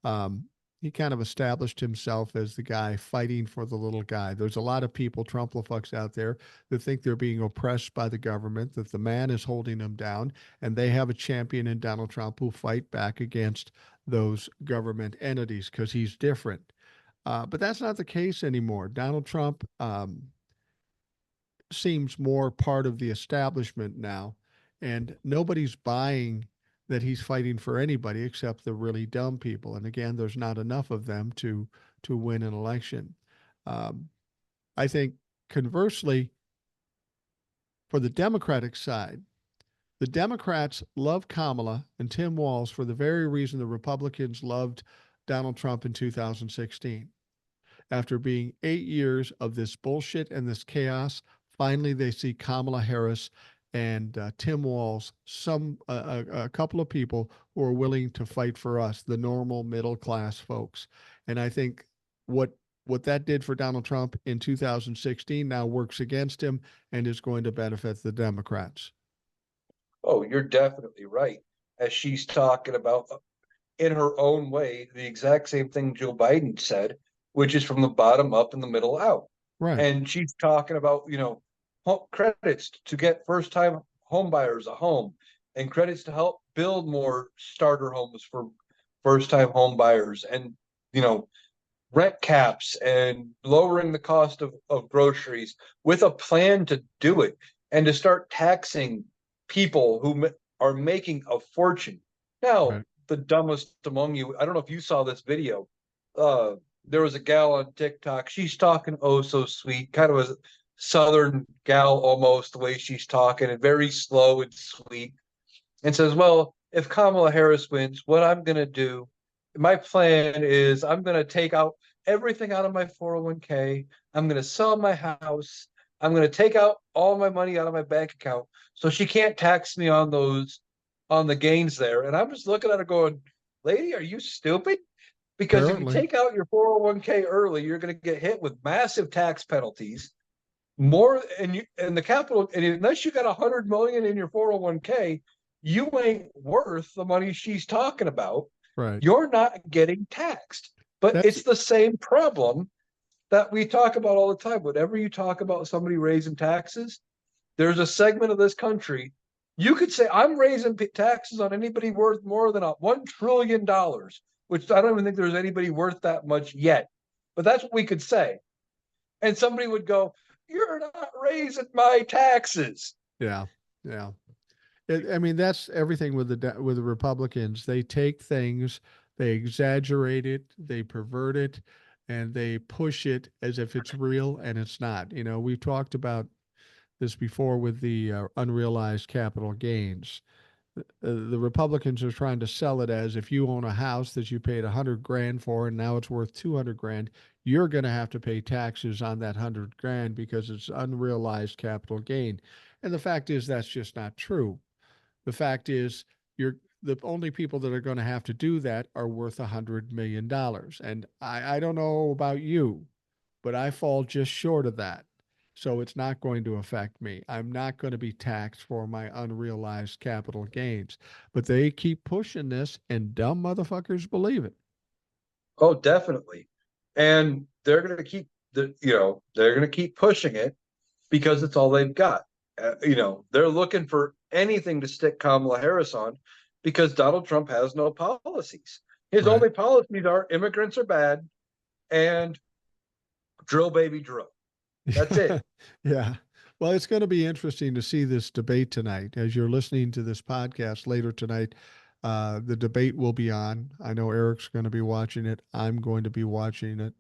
um, he kind of established himself as the guy fighting for the little guy. There's a lot of people, Trumplafucks out there, that think they're being oppressed by the government, that the man is holding them down, and they have a champion in Donald Trump who fight back against those government entities because he's different. But that's not the case anymore. Donald Trump seems more part of the establishment now, and nobody's buying that he's fighting for anybody except the really dumb people. And again, there's not enough of them to win an election. Um, I think conversely, for the Democratic side, the Democrats love Kamala and Tim Walz for the very reason the Republicans loved Donald Trump in 2016. After being 8 years of this bullshit and this chaos, finally they see Kamala Harris and Tim Walz, a couple of people who are willing to fight for us, the normal middle class folks. And I think what what that did for Donald Trump in 2016 now works against him and is going to benefit the Democrats.
Oh, you're definitely right. As she's talking about in her own way, the exact same thing Joe Biden said, which is from the bottom up and the middle out.
Right.
And she's talking about, credits to get first time home buyers a home and credits to help build more starter homes for first time home buyers and, you know, rent caps and lowering the cost of groceries with a plan to do it and to start taxing people who are making a fortune. Now,
Right.
the dumbest among you, I don't know if you saw this video. Uh, there was a gal on TikTok. She's talking oh so sweet, kind of a southern gal almost, the way she's talking, and very slow and sweet, and says, well, if Kamala Harris wins, what I'm going to do, my plan is I'm going to take out everything out of my 401k. I'm going to sell my house. I'm going to take out all my money out of my bank account so she can't tax me on on the gains there. And I'm just looking at her going, lady, are you stupid? Because if you
Apparently.
take out your 401k early, you're going to get hit with massive tax penalties. More and the capital, and unless you got 100 million in your 401k, you ain't worth the money she's talking about.
Right.
You're not getting taxed. But
That's
it's the same problem that we talk about all the time. Whenever you talk about somebody raising taxes, there's a segment of this country. You could say, I'm raising taxes on anybody worth more than $1 trillion, which I don't even think there's anybody worth that much yet. But that's what we could say. And somebody would go, you're not raising my taxes.
yeah. Yeah. I mean, that's everything with the Republicans. They take things, they exaggerate it, they pervert it, and they push it as if it's real, and it's not. We've talked about this before with the unrealized capital gains. The Republicans are trying to sell it as if you own a house that you paid 100 grand for and now it's worth 200 grand, you're going to have to pay taxes on that 100 grand because it's unrealized capital gain. And the fact is that's just not true. The fact is, you're the only people that are going to have to do that are worth $100 million. And I don't know about you, but I fall just short of that. So it's not going to affect me. I'm not going to be taxed for my unrealized capital gains. But they keep pushing this, and dumb motherfuckers believe it.
Oh, definitely. And they're going to they're going to keep pushing it because it's all they've got. They're looking for anything to stick Kamala Harris on because Donald Trump has no policies. His
Right.
only policies are immigrants are bad and drill baby drill. That's it.
Yeah. Well, it's going to be interesting to see this debate tonight. As you're listening to this podcast later tonight, the debate will be on. I know Eric's going to be watching it. I'm going to be watching it.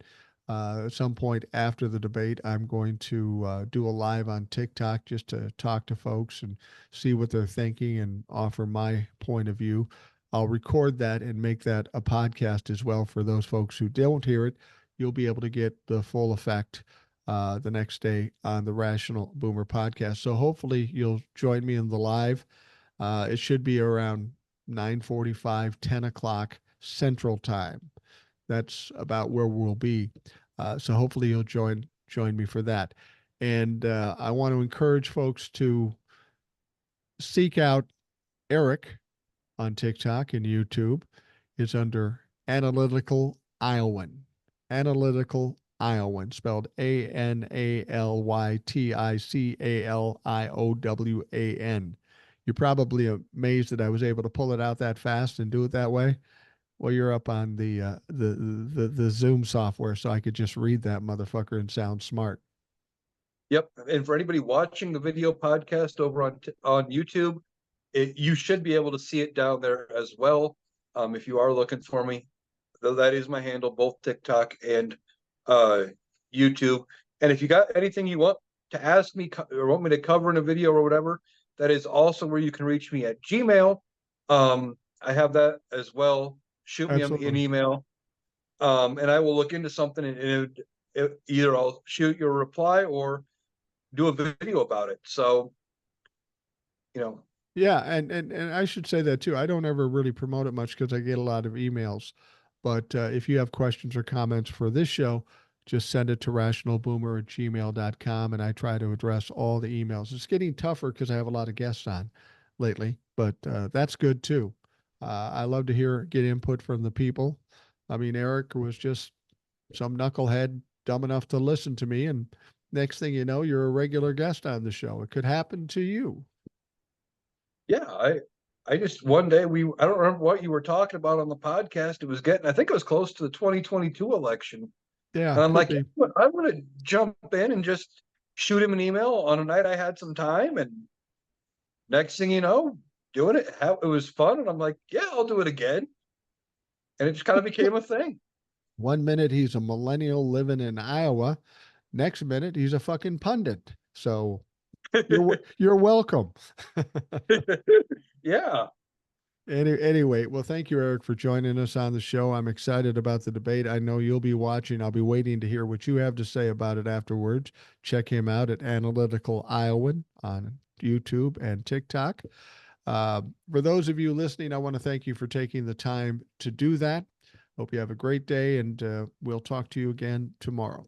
At some point after the debate, I'm going to do a live on TikTok just to talk to folks and see what they're thinking and offer my point of view. I'll record that and make that a podcast as well for those folks who don't hear it. You'll be able to get the full effect the next day on the Rational Boomer podcast. So hopefully you'll join me in the live. It should be around 9:45, 10 o'clock Central Time. That's about where we'll be. So hopefully you'll join me for that. And I want to encourage folks to seek out Eric on TikTok and YouTube. It's under Analytical Iowan. Analytical Iowan, spelled ANALYTICALIOWAN. You're probably amazed that I was able to pull it out that fast and do it that way. Well, you're up on the Zoom software, so I could just read that motherfucker and sound smart.
Yep. And for anybody watching the video podcast over on YouTube, you should be able to see it down there as well. If you are looking for me, that is my handle, both TikTok and YouTube. And if you got anything you want to ask me or want me to cover in a video or whatever, that is also where you can reach me at Gmail. I have that as well. Shoot me an
Absolutely.
email, and I will look into something, and either I'll shoot you a reply or do a video about it. So, you know,
Yeah, and I should say that too. I don't ever really promote it much because I get a lot of emails. But if you have questions or comments for this show, just send it to rationalboomer@gmail.com, and I try to address all the emails. It's getting tougher because I have a lot of guests on lately, but that's good too. I love to get input from the people. I mean, Eric was just some knucklehead dumb enough to listen to me, and next thing you know, you're a regular guest on the show. It could happen to you.
yeah, I just one day I don't remember what you were talking about on the podcast. It was I think it was close to the 2022 election.
Yeah,
And I'm
could
like,
be.
I'm going to jump in and just shoot him an email on a night I had some time. And next thing you know, doing it, it was fun. And I'm like, yeah, I'll do it again. And it just kind of became a thing.
One minute he's a millennial living in Iowa. Next minute he's a fucking pundit. So you're welcome.
Yeah.
Anyway, well, thank you, Eric, for joining us on the show. I'm excited about the debate. I know you'll be watching. I'll be waiting to hear what you have to say about it afterwards. Check him out at Analytical Iowan on YouTube and TikTok. For those of you listening, I want to thank you for taking the time to do that. Hope you have a great day, and we'll talk to you again tomorrow.